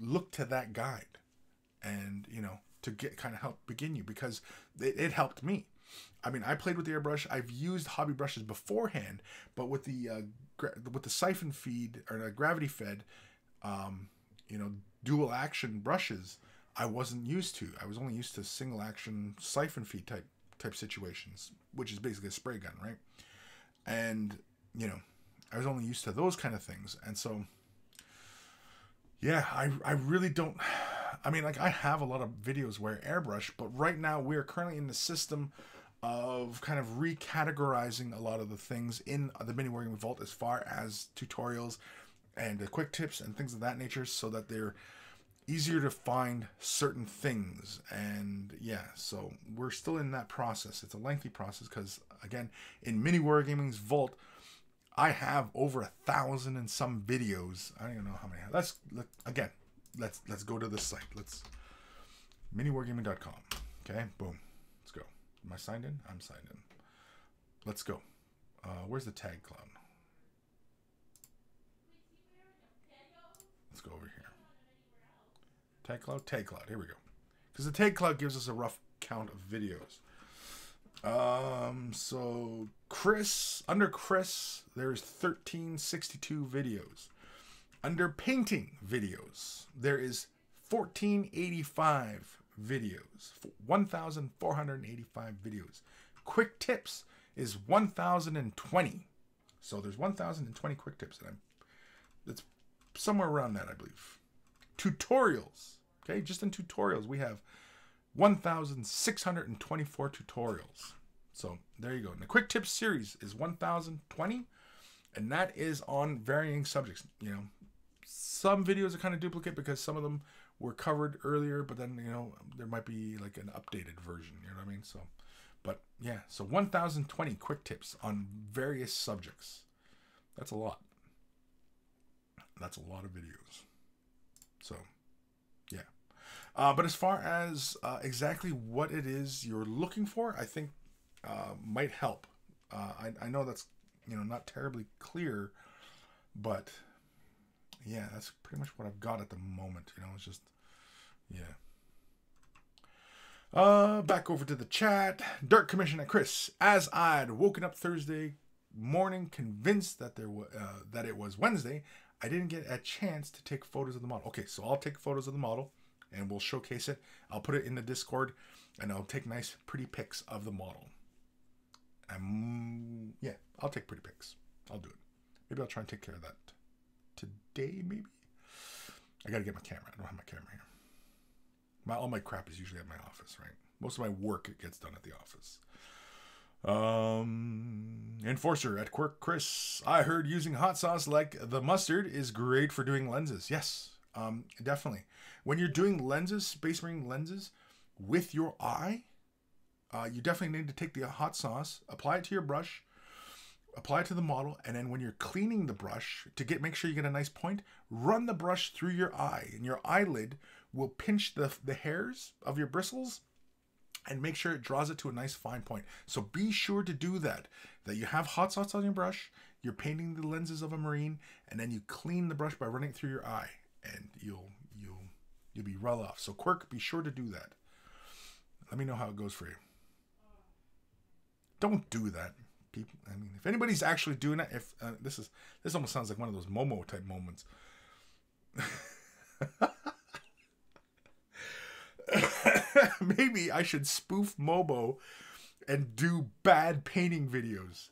Speaker 1: look to that guide, and you know, to get kind of help begin you, because it helped me. I mean, I played with the airbrush. I've used hobby brushes beforehand, but with the siphon feed or the gravity fed, you know, dual action brushes, I wasn't used to. I was only used to single action siphon feed type situations, which is basically a spray gun, right? And you know, I was only used to those kind of things, and so yeah, I really don't. I mean, like, I have a lot of videos where airbrush, but right now we're currently in the system of kind of recategorizing a lot of the things in the Mini Wargaming Vault as far as tutorials and quick tips and things of that nature, so that they're easier to find certain things. And yeah, so we're still in that process. It's a lengthy process, because again, in Mini Wargaming's Vault, I have over 1,000 and some videos. I don't even know how many. Let's go to this site. Let's miniwargaming.com. Okay, boom. Let's go. Am I signed in? I'm signed in. Let's go. Where's the tag cloud? Let's go over here. Tag cloud. Here we go. Because the tag cloud gives us a rough count of videos. So under Kris, there's 1362 videos. Under painting videos, there is 1485 videos. 1,485 videos. Quick tips is 1,020. So there's 1,020 quick tips, and it's somewhere around that, I believe. Tutorials. Okay, just in tutorials, we have 1,624 tutorials. So there you go. And the quick tips series is 1,020, and that is on varying subjects. You know, some videos are kind of duplicate because some of them were covered earlier, but then, you know, there might be like an updated version. You know what I mean? So, but yeah, so 1,020 quick tips on various subjects. That's a lot. That's a lot of videos. So, yeah. But as far as exactly what it is you're looking for, I think might help. I know that's, you know, not terribly clear, but yeah, that's pretty much what I've got at the moment. You know, it's just, yeah. Back over to the chat. Dark Commission at Kris. As I'd woken up Thursday morning convinced that that it was Wednesday, I didn't get a chance to take photos of the model. Okay, so I'll take photos of the model and we'll showcase it. I'll put it in the Discord and I'll take nice pretty pics of the model. Yeah, I'll take pretty pics. I'll do it. Maybe I'll try and take care of that today, maybe. I gotta get my camera. I don't have my camera here. All my crap is usually at my office, right? Most of my work gets done at the office. Enforcer at Quirk Kris. I heard using hot sauce like the mustard is great for doing lenses. Yes, definitely. When you're doing lenses, Space Marine lenses, with your eye, you definitely need to take the hot sauce, apply it to your brush, apply it to the model, and then when you're cleaning the brush, to make sure you get a nice point, run the brush through your eye, and your eyelid will pinch the hairs of your bristles and make sure it draws it to a nice fine point. So be sure to do that you have hot sauce on your brush, you're painting the lenses of a Marine, and then you clean the brush by running it through your eye, and you'll be well off. So Quirk, be sure to do that. Let me know how it goes for you. Don't do that, people. I mean, if anybody's actually doing it, this almost sounds like one of those Momo type moments. Maybe I should spoof Momo and do bad painting videos.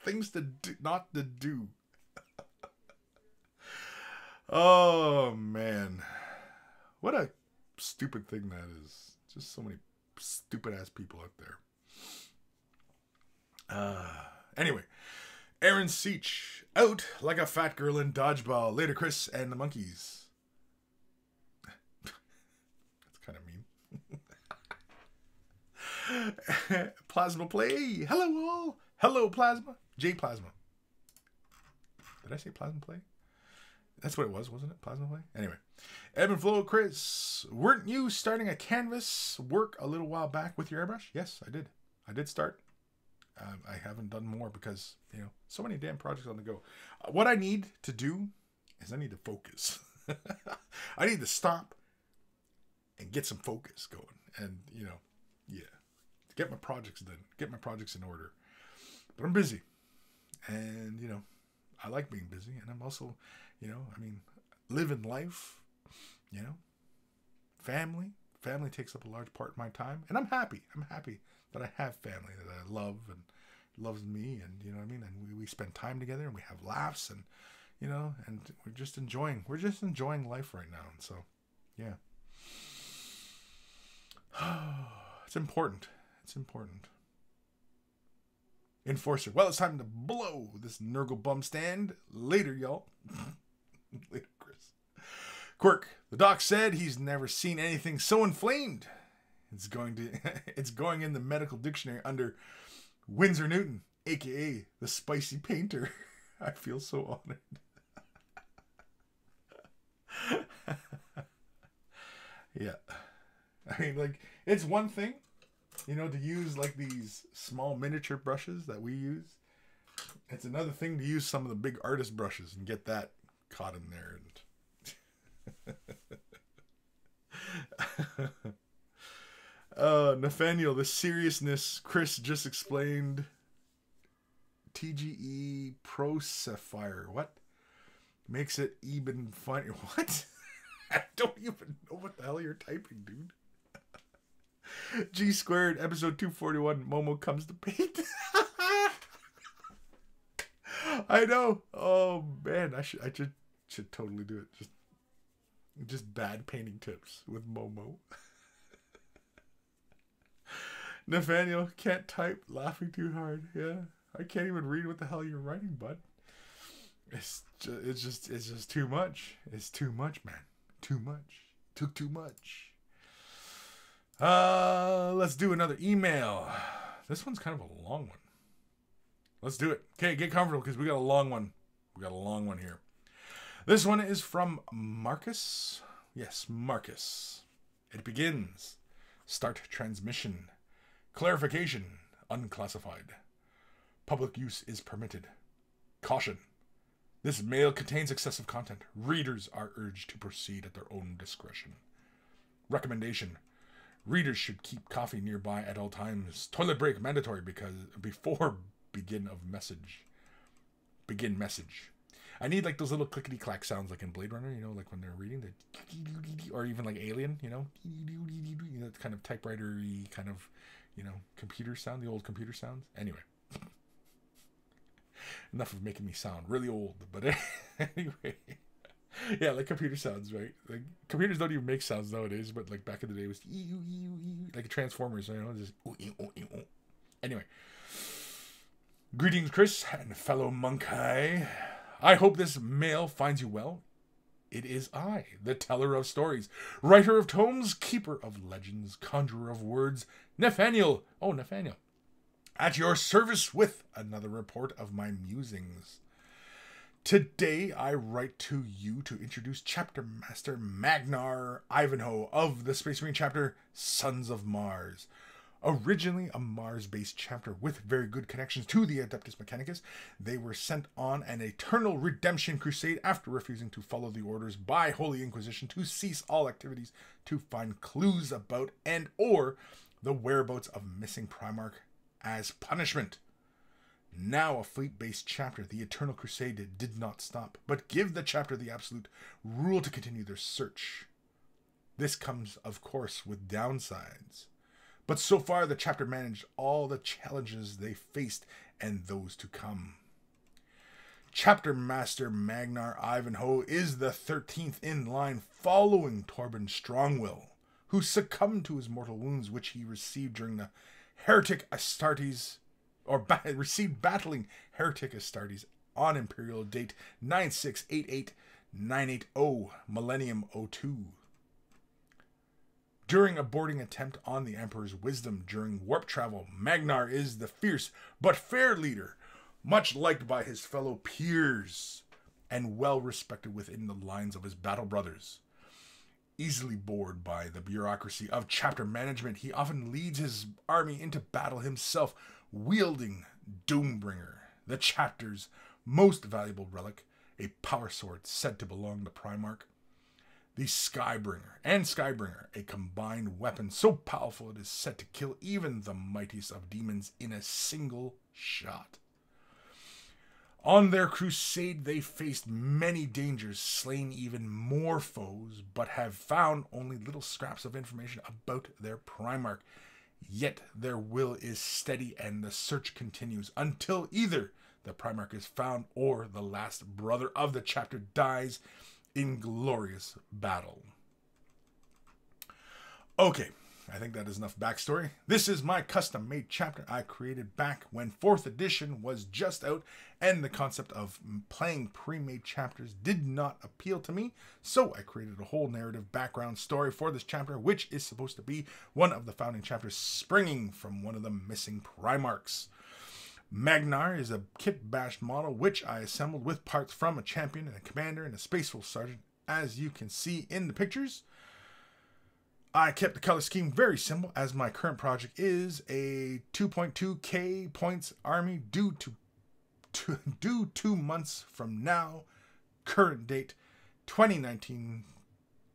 Speaker 1: Things to do, not to do. Oh man, what a stupid thing that is. Just so many stupid ass people out there. Anyway, Aaron Seach out like a fat girl in dodgeball. Later, Kris and the monkeys. That's kind of mean. Plasma Play. Hello all. Hello Plasma. J Plasma. Did I say Plasma Play? That's what it was, wasn't it? Plasma Play? Anyway. Ebb and Flow, Kris. Weren't you starting a canvas work a little while back with your airbrush? Yes, I did. I did start. I haven't done more because, you know, so many damn projects on the go. What I need to do is I need to focus. I need to stop and get some focus going. And, you know, yeah. Get my projects done. Get my projects in order. But I'm busy. And, you know, I like being busy. And I'm also, you know, I mean, living life, you know, family. Family takes up a large part of my time. And I'm happy. I'm happy that I have family that I love and loves me, and you know what I mean, and we spend time together and we have laughs, and you know, and we're just enjoying life right now. And so yeah, it's important. Enforcer, well, it's time to blow this Nurgle bum stand. Later, y'all. Later, Kris. Quirk, the doc said he's never seen anything so inflamed. It's going in the medical dictionary under Winsor Newton, aka the spicy painter. I feel so honored. Yeah. I mean, like, it's one thing, you know, to use like these small miniature brushes that we use. It's another thing to use some of the big artist brushes and get that caught in there. Nathaniel, the seriousness Kris just explained. TGE Pro Sapphire. What? Makes it even funny. What? I don't even know what the hell you're typing, dude. G squared, episode 241, Momo comes to paint. I know. Oh man, I should totally do it. Just bad painting tips with Momo. Nathaniel, can't type, laughing too hard. Yeah, I can't even read what the hell you're writing, bud. It's just too much. It's too much, man. Too much. Took too much. Let's do another email. This one's kind of a long one. Let's do it. Okay, get comfortable because we got a long one. We got a long one here. This one is from Marcus. Yes, Marcus. It begins. Start transmission. Clarification. Unclassified. Public use is permitted. Caution. This mail contains excessive content. Readers are urged to proceed at their own discretion. Recommendation. Readers should keep coffee nearby at all times. Toilet break mandatory before begin message. I need like those little clickety clack sounds like in Blade Runner, you know, like when they're reading the, or even like Alien, you know, that kind of typewriter-y kind of, you know, computer sound, the old computer sounds. Anyway, enough of making me sound really old, but anyway, yeah, like computer sounds, right? Like computers don't even make sounds nowadays, but like back in the day it was like a Transformers, you know, just anyway. Greetings, Kris and fellow monkai. I hope this mail finds you well. It is I, the teller of stories, writer of tomes, keeper of legends, conjurer of words, Nathaniel. Oh, Nathaniel. At your service with another report of my musings. Today I write to you to introduce Chapter Master Magnar Ivanhoe of the Space Marine chapter Sons of Mars. Originally a Mars-based chapter with very good connections to the Adeptus Mechanicus, they were sent on an eternal redemption crusade after refusing to follow the orders by Holy Inquisition to cease all activities to find clues about and or the whereabouts of missing Primarch as punishment. Now a fleet-based chapter, the Eternal Crusade did not stop, but give the chapter the absolute rule to continue their search. This comes, of course, with downsides. But so far, the chapter managed all the challenges they faced and those to come. Chapter Master Magnar Ivanhoe is the 13th in line following Torben Strongwill, who succumbed to his mortal wounds which he received during the Heretic Astartes, received battling Heretic Astartes on Imperial date 9688980 Millennium 02. During a boarding attempt on the Emperor's Wisdom during warp travel, Magnar is the fierce but fair leader, much liked by his fellow peers, and well respected within the lines of his battle brothers. Easily bored by the bureaucracy of chapter management, he often leads his army into battle himself, wielding Doombringer, the chapter's most valuable relic, a power sword said to belong to Primarch. The Skybringer, a combined weapon so powerful it is said to kill even the mightiest of demons in a single shot. On their crusade, they faced many dangers, slain even more foes, but have found only little scraps of information about their Primarch. Yet their will is steady and the search continues until either the Primarch is found or the last brother of the chapter dies in glorious battle. Okay, I think that is enough backstory. This is my custom-made chapter I created back when 4th edition was just out, and the concept of playing pre-made chapters did not appeal to me, so I created a whole narrative background story for this chapter, which is supposed to be one of the founding chapters springing from one of the missing Primarchs. Magnar is a kit-bashed model which I assembled with parts from a champion and a commander and a spaceful sergeant, as you can see in the pictures. I kept the color scheme very simple, as my current project is a 2.2k points army due 2 months from now, current date 2019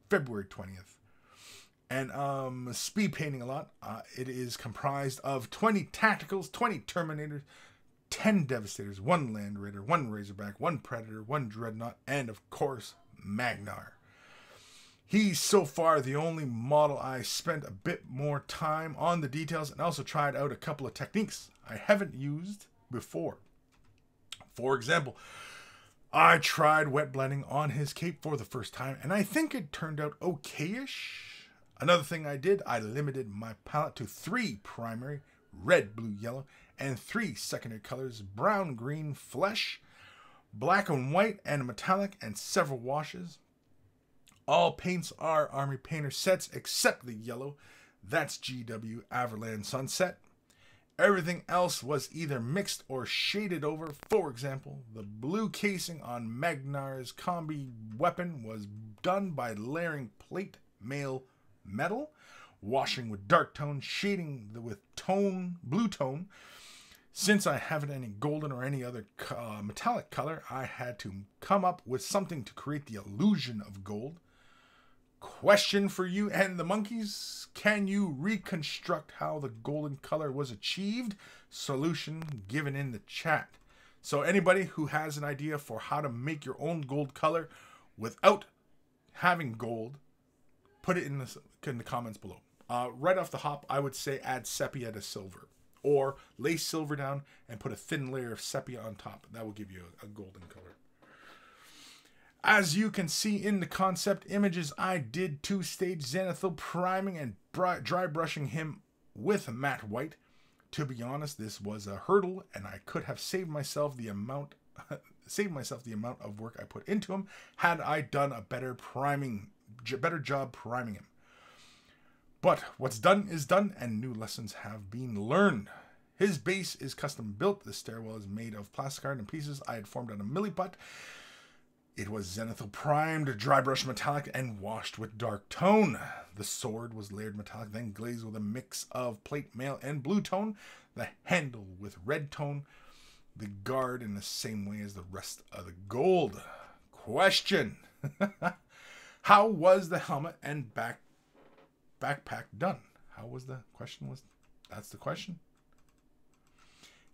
Speaker 1: February 20th. And speed painting a lot. It is comprised of 20 tacticals, 20 terminators, 10 devastators, 1 land raider, 1 razorback, 1 predator, 1 dreadnought, and of course Magnar. He's so far the only model I spent a bit more time on the details and also tried out a couple of techniques I haven't used before. For example, I tried wet blending on his cape for the first time and I think it turned out okay-ish. Another thing I did, I limited my palette to 3 primary, red, blue, yellow, and 3 secondary colors, brown, green, flesh, black and white, and metallic, and several washes. All paints are Army Painter sets except the yellow. That's GW Everland Sunset. Everything else was either mixed or shaded over. For example, the blue casing on Magnar's combi weapon was done by layering plate mail metal, washing with dark tone, shading with blue tone. Since I haven't any golden or any other metallic color, I had to come up with something to create the illusion of gold. Question for you and the monkeys. Can you reconstruct how the golden color was achieved? Solution given in the chat. So anybody who has an idea for how to make your own gold color without having gold, put it in the comments below. Right off the hop, I would say add sepia to silver. Or lay silver down and put a thin layer of sepia on top. That will give you a golden color. As you can see in the concept images, I did 2-stage zenithal priming and dry brushing him with matte white. To be honest, this was a hurdle and I could have saved myself the amount of work I put into him had I done a better job priming him. But what's done is done and new lessons have been learned. His base is custom built. The stairwell is made of plastic iron and pieces I had formed on a milliput. It was zenithal primed, dry brush metallic, and washed with dark tone. The sword was layered metallic, then glazed with a mix of plate mail and blue tone. The handle with red tone. The guard in the same way as the rest of the gold. Question. How was the helmet and backpack done? How was the question? That's the question.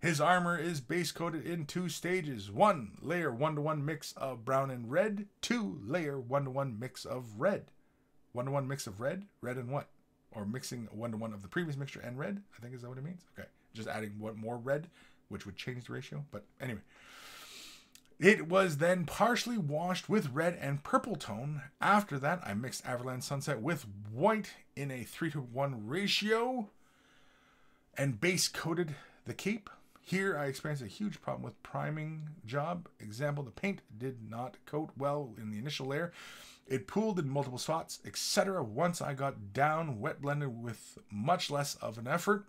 Speaker 1: His armor is base coated in 2 stages. 1 layer 1-to-1 mix of brown and red. 2 layer 1-to-1 mix of red. 1-to-1 mix of red. Red and what? Or mixing 1-to-1 of the previous mixture and red. I think is that what it means? Okay. Just adding one more red, which would change the ratio. But anyway. It was then partially washed with red and purple tone. After that, I mixed Everland Sunset with white in a 3-to-1 ratio and base coated the cape. Here, I experienced a huge problem with priming job. Example, the paint did not coat well in the initial layer. It pooled in multiple spots, etc. Once I got down, wet blended with much less of an effort.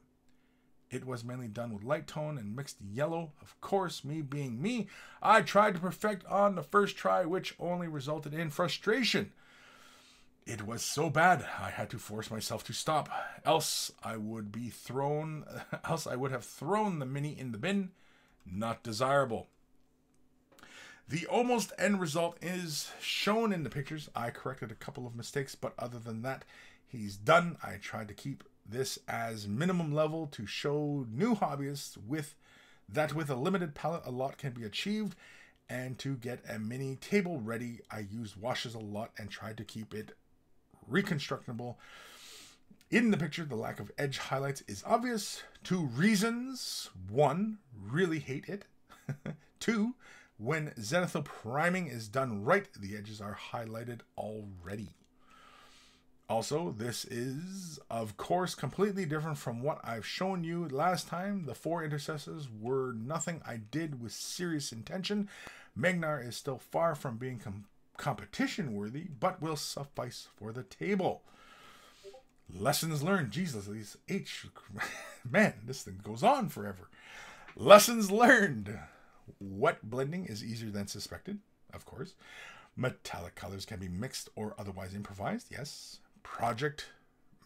Speaker 1: It was mainly done with light tone and mixed yellow. Of course, me being me, I tried to perfect on the first try, which only resulted in frustration. It was so bad, I had to force myself to stop. Else I would have thrown the mini in the bin. Not desirable. The almost end result is shown in the pictures. I corrected a couple of mistakes, but other than that, he's done. I tried to keep this as minimum level to show new hobbyists with a limited palette a lot can be achieved. And to get a mini table ready, I used washes a lot and tried to keep it reconstructible. In the picture, the lack of edge highlights is obvious. 2 reasons. 1, really hate it. 2, when zenithal priming is done right, the edges are highlighted already. Also, this is, of course, completely different from what I've shown you last time. The 4 intercessors were nothing I did with serious intention. Magnar is still far from being competition worthy, but will suffice for the table. Lessons learned. Jesus, these man, this thing goes on forever. Lessons learned. Wet blending is easier than suspected, of course. Metallic colors can be mixed or otherwise improvised, yes. Project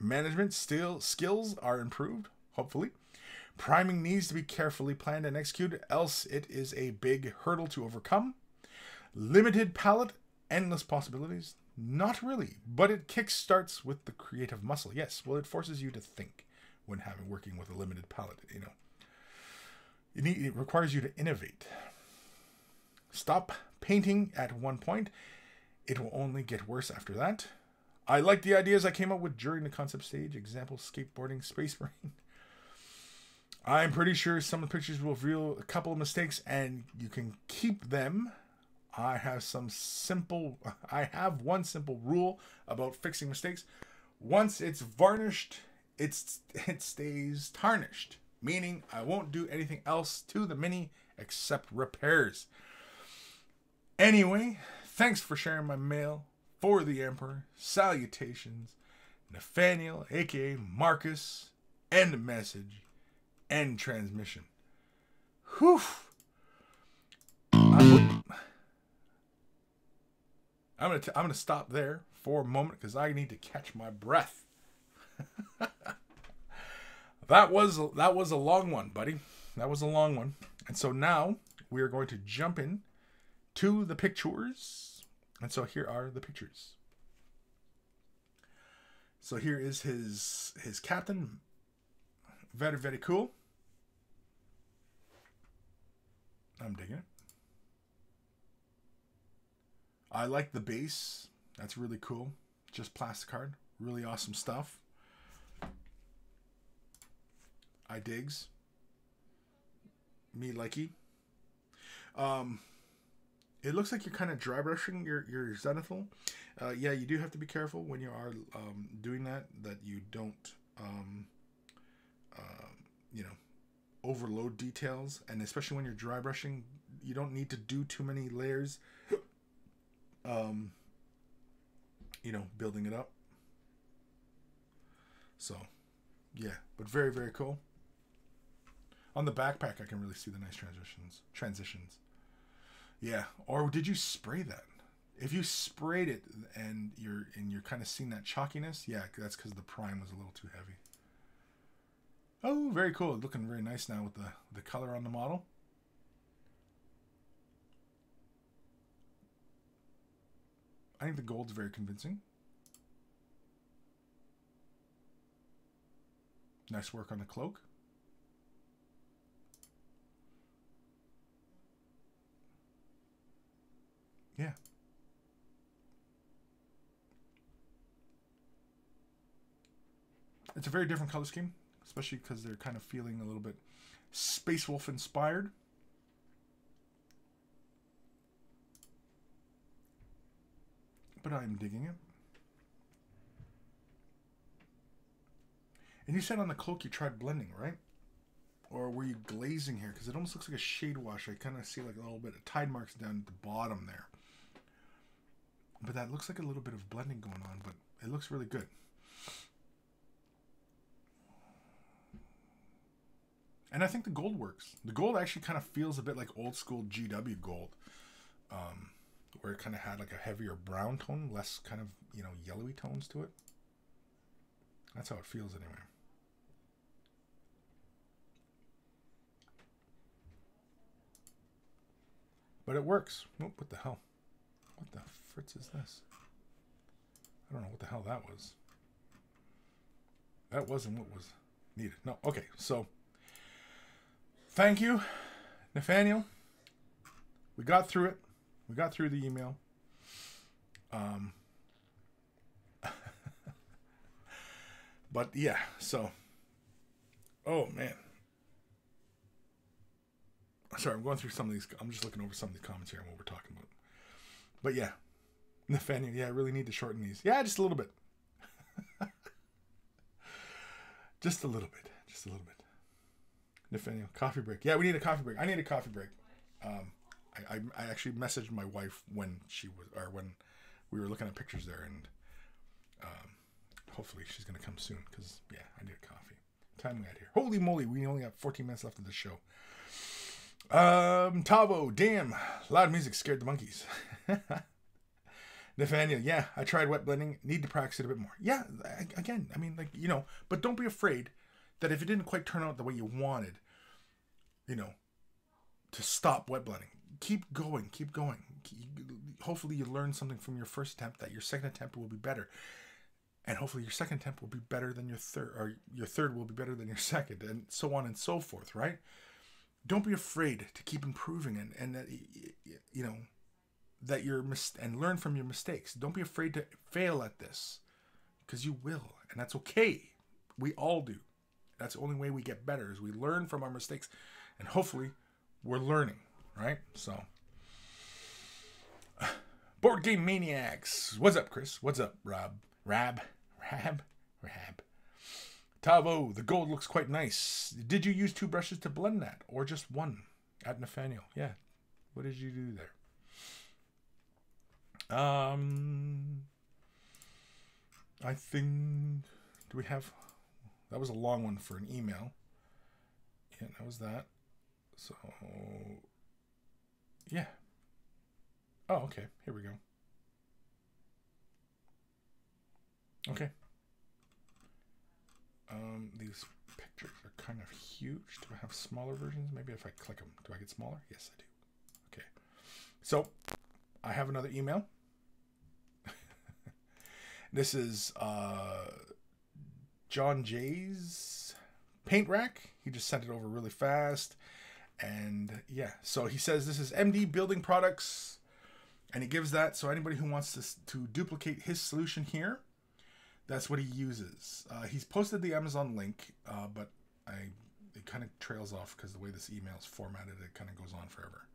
Speaker 1: management skills are improved, hopefully. Priming needs to be carefully planned and executed, else it is a big hurdle to overcome. Limited palette, endless possibilities. Not really, but it kickstarts with the creative muscle. Yes, well, it forces you to think when working with a limited palette, you know. It requires you to innovate. Stop painting at one point. It will only get worse after that. I like the ideas I came up with during the concept stage. Example, skateboarding, space marine. I'm pretty sure some of the pictures will reveal a couple of mistakes and you can keep them. I have one simple rule about fixing mistakes. Once it's varnished, it stays tarnished. Meaning I won't do anything else to the Mini except repairs. Anyway, thanks for sharing my mail for the Emperor. Salutations, Nathaniel, aka Marcus. End message. End transmission. Whew. I'm gonna stop there for a moment because I need to catch my breath. That was a long one, buddy. That was a long one. And so now we are going to jump in to the pictures. And so here are the pictures. So here is his captain. Very, very cool. I'm digging it. I like the base. That's really cool. Just plastic card. Really awesome stuff. I digs. Me likey. It looks like you're kind of dry brushing your zenithal. Yeah, you do have to be careful when you are doing that you don't you know, overload details, and especially when you're dry brushing, you don't need to do too many layers. You know, building it up. So, yeah, but very, very cool. On the backpack, I can really see the nice transitions. Yeah, or did you spray that? If you sprayed it and you're kind of seeing that chalkiness, yeah, that's because the prime was a little too heavy. Oh, very cool. Looking very nice now with the color on the model. I think the gold's very convincing. Nice work on the cloak. Yeah. It's a very different color scheme, especially because they're kind of feeling a little bit Space Wolf inspired. But I'm digging it. And you said on the cloak you tried blending, right? Or were you glazing here? Because it almost looks like a shade wash. I kind of see like a little bit of tide marks down at the bottom there. But that looks like a little bit of blending going on, but it looks really good. And I think the gold works. The gold actually kind of feels a bit like old school GW gold. Where it kind of had like a heavier brown tone, less kind of, you know, yellowy tones to it. That's how it feels anyway. But it works. Oh, what the hell? What the fritz is this? I don't know what the hell that was. That wasn't what was needed. No, okay, so thank you, Nathaniel. We got through it. We got through the email. But yeah, so, oh man. Sorry, I'm going through some of these. I'm just looking over some of these comments here and what we're talking about. But yeah, Nathaniel, yeah, I really need to shorten these. Yeah, just a little bit. Just a little bit. Just a little bit. Nathaniel, coffee break. Yeah, we need a coffee break. I need a coffee break. I actually messaged my wife when we were looking at pictures there, and hopefully she's gonna come soon because yeah, I need a coffee. Time we had here. Holy moly, we only have 14 minutes left of the show. Tavo, damn, loud music scared the monkeys. Nathaniel, yeah, I tried wet blending. Need to practice it a bit more. Yeah, again, I mean, like, you know, but don't be afraid that if it didn't quite turn out the way you wanted, you know, to stop wet blending. Keep going, keep going. Hopefully you learn something from your first attempt that your second attempt will be better. And hopefully your second attempt will be better than your third, or your third will be better than your second, and so on and so forth, right? Don't be afraid to keep improving and that, you know, that and learn from your mistakes. Don't be afraid to fail at this. because you will, and that's okay. We all do. That's the only way we get better, is we learn from our mistakes, and hopefully we're learning, right? So, Board Game Maniacs. What's up, Chris? What's up, Rob? Rab. Tavo, the gold looks quite nice. Did you use 2 brushes to blend that, or just one? At Nathaniel. Yeah. What did you do there? I think, do we have, that was a long one for an email. Yeah, that was that. So, yeah. Oh, okay. Here we go. Okay. These pictures are kind of huge. Do I have smaller versions? Maybe if I click them, do I get smaller? Yes, I do. Okay. So, I have another email. This is John Jay's paint rack. He just sent it over really fast. And yeah, so he says this is MD Building Products. And he gives that. So anybody who wants to duplicate his solution here, that's what he uses. He's posted the Amazon link, but it kind of trails off because the way this email is formatted, it kind of goes on forever.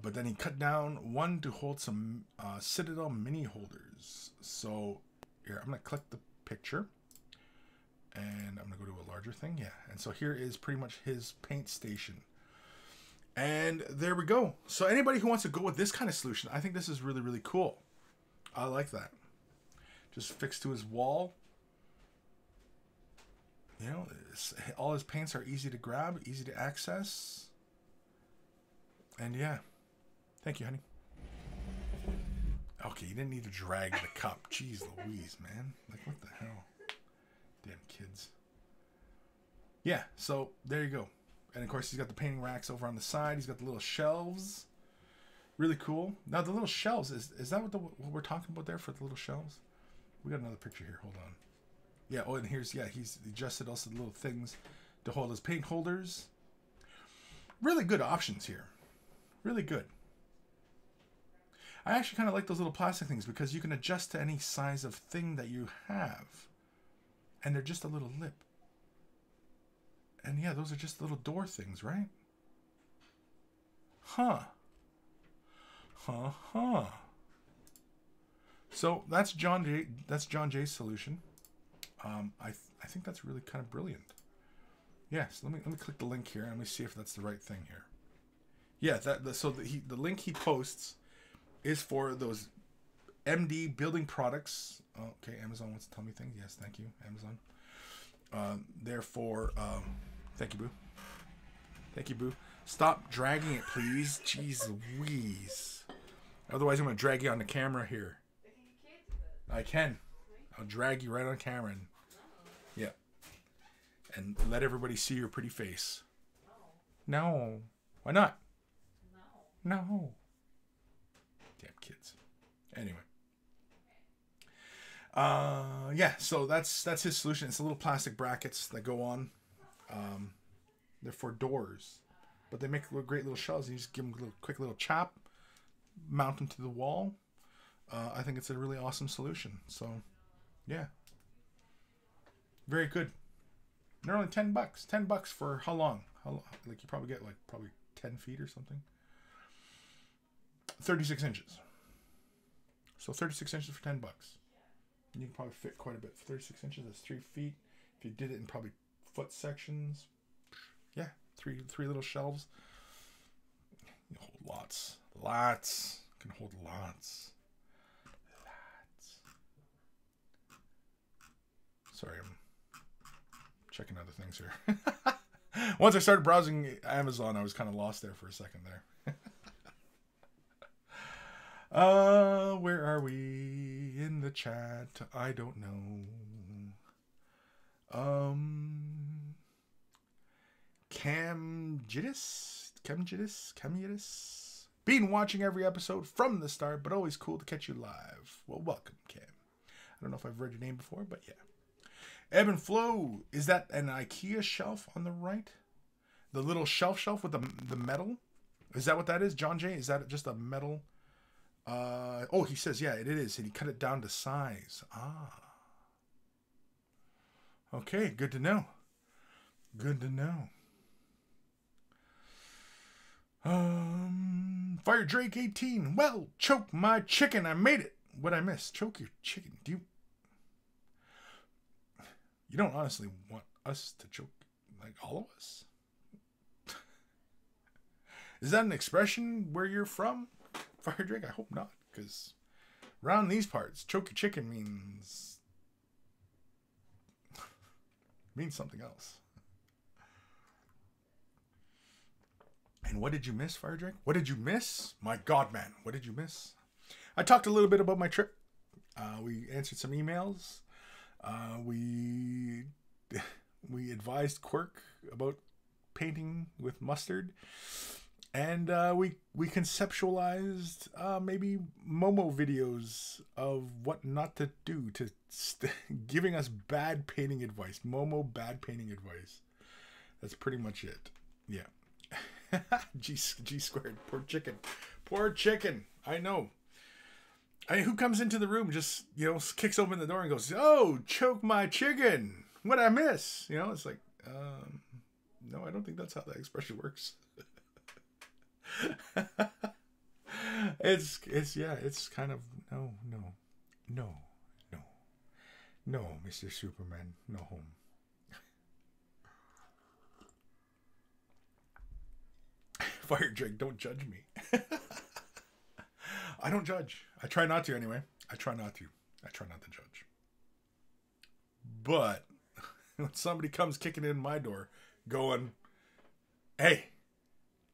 Speaker 1: But then he cut down one to hold some Citadel mini holders. So here, I'm going to click the picture. And I'm going to go to a larger thing. Yeah. And so here is pretty much his paint station. And there we go. So anybody who wants to go with this kind of solution, I think this is really, really cool. I like that. Just fixed to his wall. You know, all his paints are easy to grab, easy to access. And yeah. Thank you, honey. Okay, you didn't need to drag the cup. Jeez Louise, man. Like, what the hell? Damn kids. Yeah, so there you go. And of course, he's got the painting racks over on the side. He's got the little shelves. Really cool. Now, the little shelves, is that what we're talking about there for the little shelves? We got another picture here. Hold on. Yeah, oh, and here's, yeah, he's adjusted also the little things to hold his paint holders. Really good options here. Really good. I actually kind of like those little plastic things because you can adjust to any size of thing that you have. And they're just a little lip. And yeah, those are just little door things, right? Huh. So that's John Jay. That's John Jay's solution. I think that's really kind of brilliant. Yes. Let me click the link here and let me see if that's the right thing here. Yeah. The link he posts is for those MD Building Products. Oh, okay, Amazon wants to tell me things. Yes, thank you, Amazon. Therefore, thank you, Boo. Thank you, Boo. Stop dragging it, please. Jeez Louise. Otherwise, I'm going to drag you on the camera here. I can. I'll drag you right on camera. And, yeah. And let everybody see your pretty face. No. Why not? No. Damn kids. Anyway. Yeah, so that's his solution. It's the little plastic brackets that go on. They're for doors, but they make great little shelves. You just give them a quick little chop, mount them to the wall. I think it's a really awesome solution. So, yeah, very good. They're only $10. $10 for how long? Like you probably get like 10 feet or something. 36 inches. So 36 inches for $10. You can probably fit quite a bit. 36 inches, that's 3 feet. If you did it in probably foot sections, yeah, three little shelves. You hold lots. Can hold lots. Sorry, I'm checking other things here. Once I started browsing Amazon, I was kind of lost there for a second there. Where are we in the chat? I don't know. Camjidis. Been watching every episode from the start, but always cool to catch you live. Well, welcome, Cam. I don't know if I've read your name before, but yeah. Ebb and Flow. Is that an IKEA shelf on the right? The little shelf with the metal? Is that what that is, John Jay? Is that just a metal? Oh, he says, yeah, it is. And he cut it down to size. Ah. Okay, good to know. Good to know. Fire Drake 18. Well, choke my chicken. I made it. What'd I miss? Choke your chicken. You don't honestly want us to choke, like, all of us? Is that an expression where you're from, Fire Drake? I hope not, because around these parts, choke your chicken means something else. And what did you miss, Fire Drake? What did you miss? My God, man, what did you miss? I talked a little bit about my trip. We answered some emails. We advised Quirk about painting with mustard. And we conceptualized maybe Momo videos of what not to do to giving us bad painting advice. Momo bad painting advice. That's pretty much it. Yeah. G squared. Poor chicken. Poor chicken. I know. Who comes into the room, just, kicks open the door and goes, "Oh, choke my chicken. What'd I miss?" It's like, no, I don't think that's how that expression works. It's kind of no, Mr. Superman, no home. Fire Drake, don't judge me. I don't judge. I try not to anyway. I try not to judge. But when somebody comes kicking in my door going, "Hey,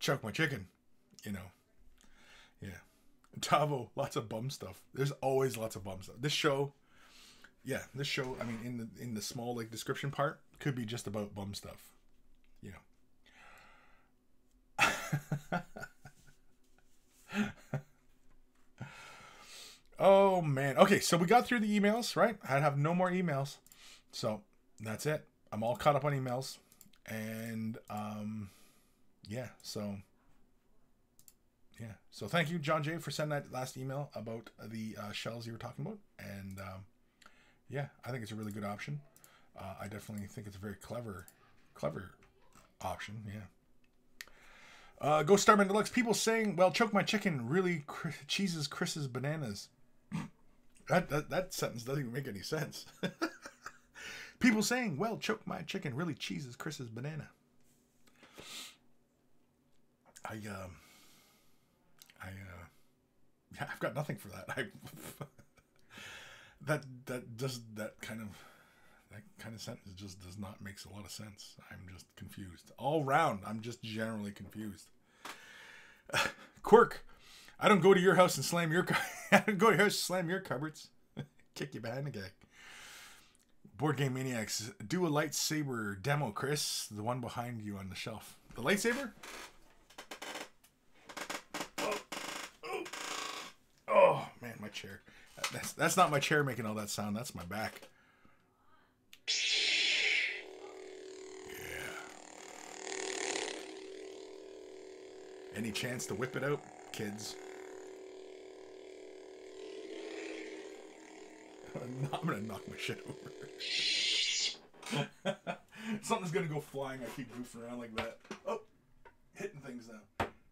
Speaker 1: choke my chicken," yeah. Tavo, lots of bum stuff. There's always lots of bum stuff. This show, I mean, in the small, like, description part, could be just about bum stuff. Oh, man. Okay, so we got through the emails, right? I have no more emails. So, that's it. I'm all caught up on emails. And, so thank you, John Jay, for sending that last email about the shells you were talking about. And, I think it's a really good option. I definitely think it's a very clever option, yeah. Go Starman Deluxe. People saying, "Well, choke my chicken really cheeses Chris's bananas." That sentence doesn't even make any sense. People saying, "Well, choke my chicken really cheeses Chris's banana." I've got nothing for that. That kind of sentence just does not make a lot of sense. I'm just confused. All round, I'm just generally confused. Quirk, I don't go to your house and slam your I don't go to your house and slam your cupboards. Kick you behind the gag. Board Game Maniacs, do a lightsaber demo, Kris. The one behind you on the shelf. The lightsaber? Oh man, my chair. That's not my chair making all that sound. That's my back. Yeah. Any chance to whip it out, kids? I'm gonna knock my shit over. Something's gonna go flying. I keep goofing around like that. Oh, hitting things now.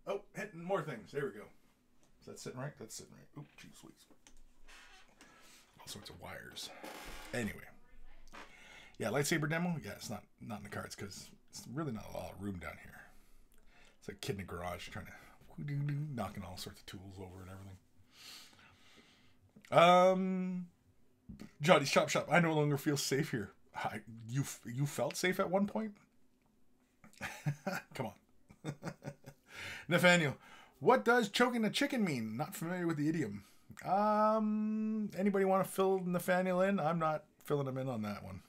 Speaker 1: Oh, hitting more things. There we go. Is that sitting right? That's sitting right. Oop, gee sweet. All sorts of wires. Anyway. Yeah, lightsaber demo. Yeah, it's not in the cards because it's really not a lot of room down here. It's like a kid in a garage trying to knocking all sorts of tools over and everything. Johnny's Chop Shop. I no longer feel safe here. You felt safe at one point? Come on. Nathaniel, what does choking a chicken mean? Not familiar with the idiom. Anybody want to fill Nathaniel in? I'm not filling him in on that one.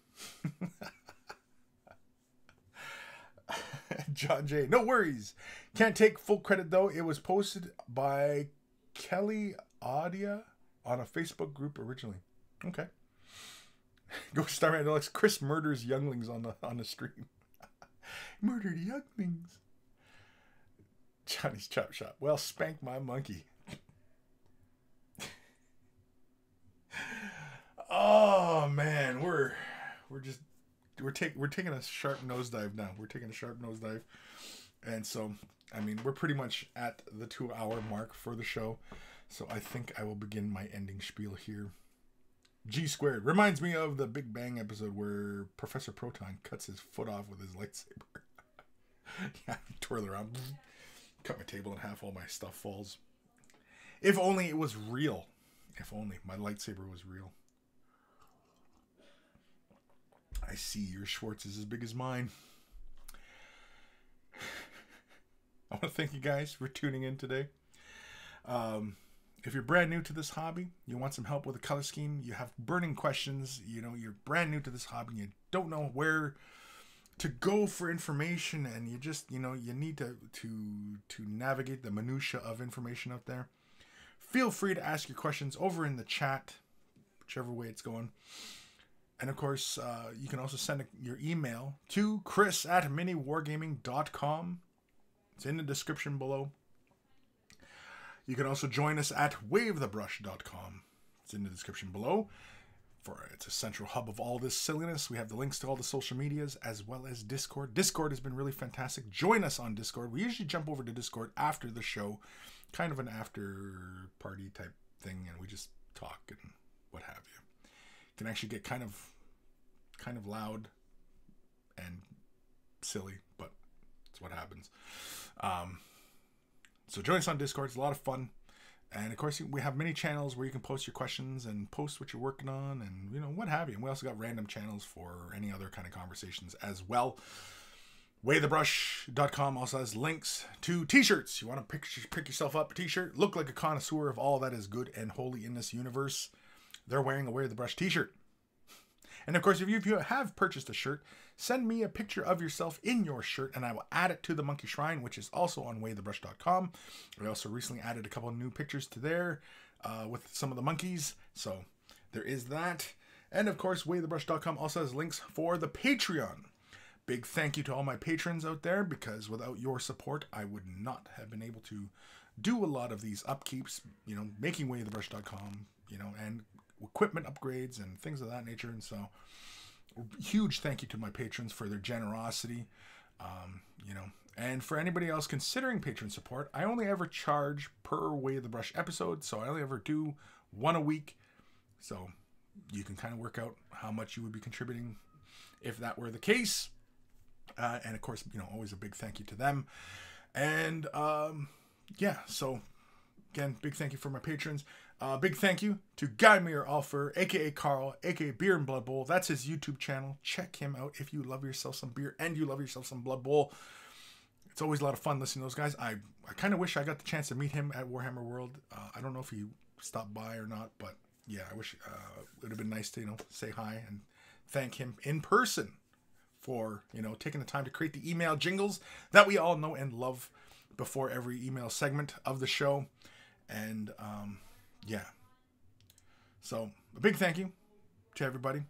Speaker 1: John J. No worries. Can't take full credit though. It was posted by Kelly Audia on a Facebook group originally. Okay. Go Starman Deluxe. Kris murders younglings on the stream. Murdered younglings. Johnny's Chop Shop. Well, spank my monkey. Oh man, we're just taking a sharp nosedive now. We're taking a sharp nosedive, and so I mean we're pretty much at the 2-hour mark for the show. So I think I will begin my ending spiel here. G squared reminds me of the Big Bang episode where Professor Proton cuts his foot off with his lightsaber. Yeah, twirl around, cut my table in half. All my stuff falls. If only it was real. If only my lightsaber was real. I see your Schwartz is as big as mine. I want to thank you guys for tuning in today. If you're brand new to this hobby, you want some help with a color scheme, you have burning questions, you know, you're brand new to this hobby, you don't know where to go for information, and you just, you know, you need to navigate the minutia of information out there, feel free to ask your questions over in the chat, whichever way it's going. And of course, you can also send your email to Kris@miniwargaming.com. It's in the description below. You can also join us at wavethebrush.com. It's in the description below. It's a central hub of all this silliness. We have the links to all the social medias as well as Discord. Discord has been really fantastic. Join us on Discord. We usually jump over to Discord after the show, kind of an after party type thing, and we just talk and what have you. It can actually get kind of loud and silly, but it's what happens. So join us on Discord. It's a lot of fun. And of course, we have many channels where you can post your questions and post what you're working on and, you know, what have you. And we also got random channels for any other kind of conversations as well. Waythebrush.com also has links to t-shirts. You want to pick yourself up a t-shirt, look like a connoisseur of all that is good and holy in this universe. They're wearing a Way the Brush t-shirt. And of course, if you have purchased a shirt, send me a picture of yourself in your shirt and I will add it to the Monkey Shrine, which is also on waythebrush.com. I also recently added a couple of new pictures to there with some of the monkeys. So there is that. And of course, waythebrush.com also has links for the Patreon. Big thank you to all my patrons out there, because without your support, I would not have been able to do a lot of these upkeeps, you know, making waythebrush.com, you know, and equipment upgrades and things of that nature. And so huge thank you to my patrons for their generosity, you know, and for anybody else considering patron support, I only ever charge per Way of the Brush episode, so I only ever do one a week, so you can kind of work out how much you would be contributing if that were the case. And of course, you know, always a big thank you to them. And yeah, so again, big thank you for my patrons. Big thank you to Guymere Alfer, aka Carl, aka Beer and Blood Bowl. That's his YouTube channel. Check him out if you love yourself some beer and you love yourself some Blood Bowl. It's always a lot of fun listening to those guys. I kind of wish I got the chance to meet him at Warhammer World. I don't know if he stopped by or not, but yeah, I wish it would have been nice to, you know, say hi and thank him in person for, you know, taking the time to create the email jingles that we all know and love before every email segment of the show. And yeah, so a big thank you to everybody,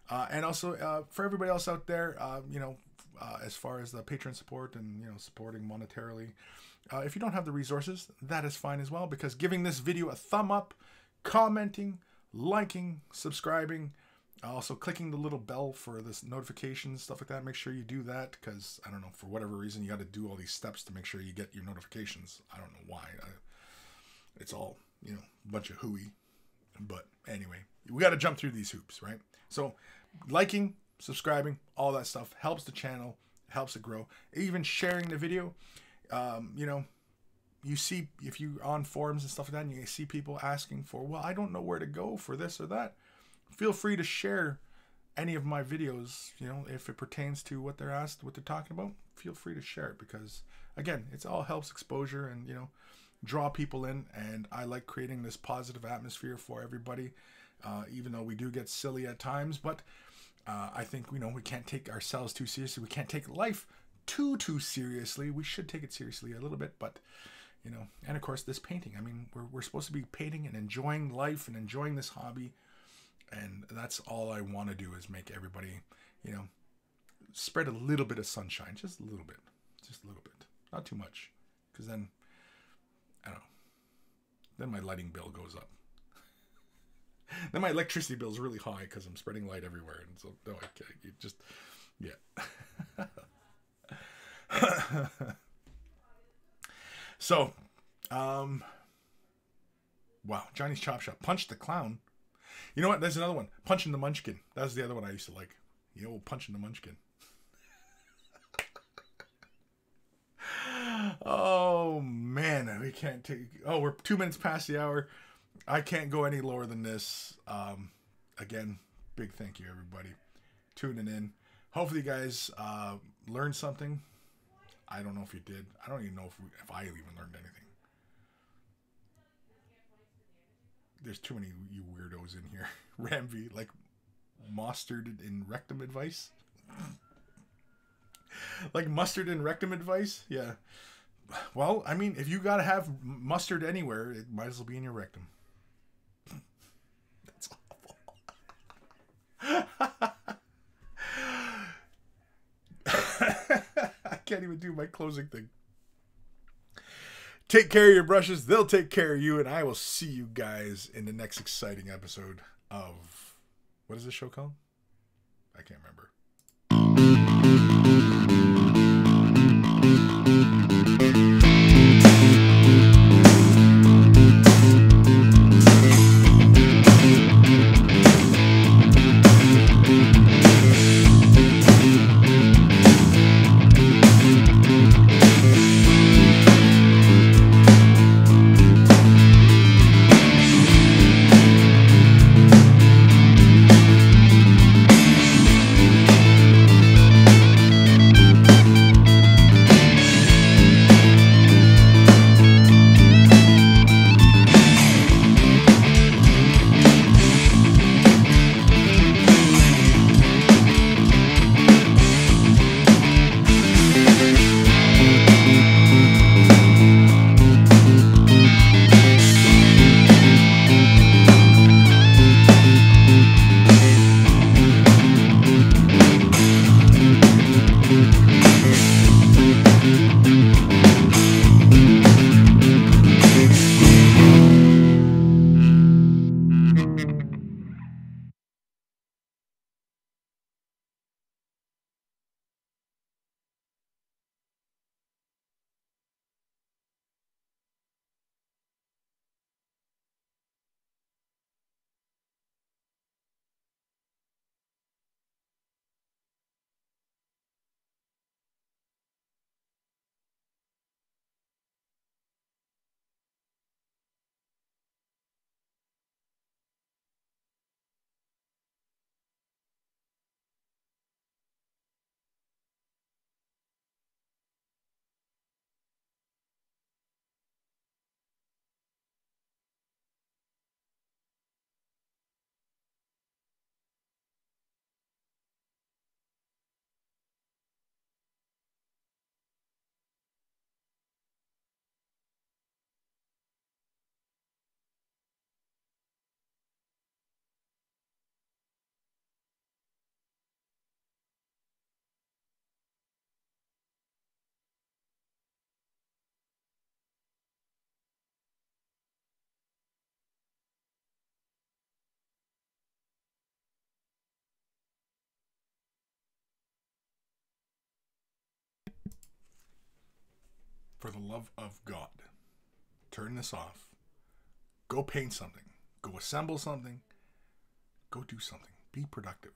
Speaker 1: and also for everybody else out there, you know, as far as the patron support and, you know, supporting monetarily, if you don't have the resources, that is fine as well, because giving this video a thumb up, commenting, liking, subscribing, also clicking the little bell for this notifications, stuff like that, make sure you do that, because I don't know, for whatever reason you got to do all these steps to make sure you get your notifications. I don't know why. It's all, you know, a bunch of hooey. But anyway, we got to jump through these hoops, right? So liking, subscribing, all that stuff helps the channel, helps it grow. Even sharing the video, you know, you see, if you're on forums and stuff like that, and you see people asking for, well, I don't know where to go for this or that. Feel free to share any of my videos, you know, if it pertains to what they're asked, what they're talking about, feel free to share it, because again, it's all helps exposure and, you know, draw people in. And I like creating this positive atmosphere for everybody, even though we do get silly at times, but I think, you know, we can't take ourselves too seriously. We can't take life too seriously. We should take it seriously a little bit, but, you know, and of course this painting, I mean, we're supposed to be painting and enjoying life and enjoying this hobby. And that's all I want to do, is make everybody, you know, spread a little bit of sunshine, just a little bit, not too much, because then, I don't know, then my lighting bill goes up. Then my electricity bill is really high because I'm spreading light everywhere, and so no, you just Yeah. So, wow, Johnny's Chop Shop. Punch the Clown. You know what? There's another one. Punching the Munchkin. That was the other one I used to like. The old Punching the Munchkin. Oh, man. We can't take... Oh, we're 2 minutes past the hour. I can't go any lower than this. Again, big thank you, everybody, tuning in. Hopefully you guys learned something. I don't know if you did. I don't even know if I even learned anything. There's too many you weirdos in here. Ramvi, like mustard in rectum advice? Like mustard in rectum advice? Yeah. Well, I mean, if you gotta have mustard anywhere, it might as well be in your rectum. That's awful. I can't even do my closing thing. Take care of your brushes. They'll take care of you. And I will see you guys in the next exciting episode of... What is this show called? I can't remember. For the love of God, turn this off. Go paint something. Go assemble something. Go do something. Be productive.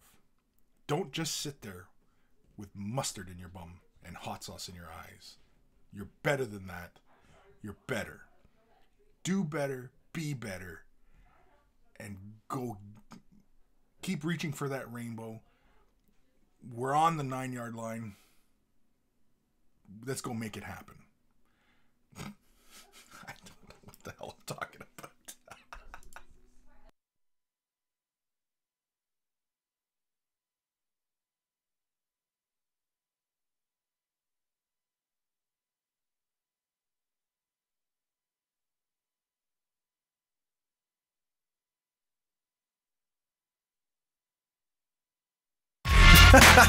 Speaker 1: Don't just sit there with mustard in your bum and hot sauce in your eyes. You're better than that. You're better. Do better. Be better. And go keep reaching for that rainbow. We're on the 9-yard line. Let's go make it happen. I don't know what the hell I'm talking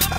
Speaker 1: about.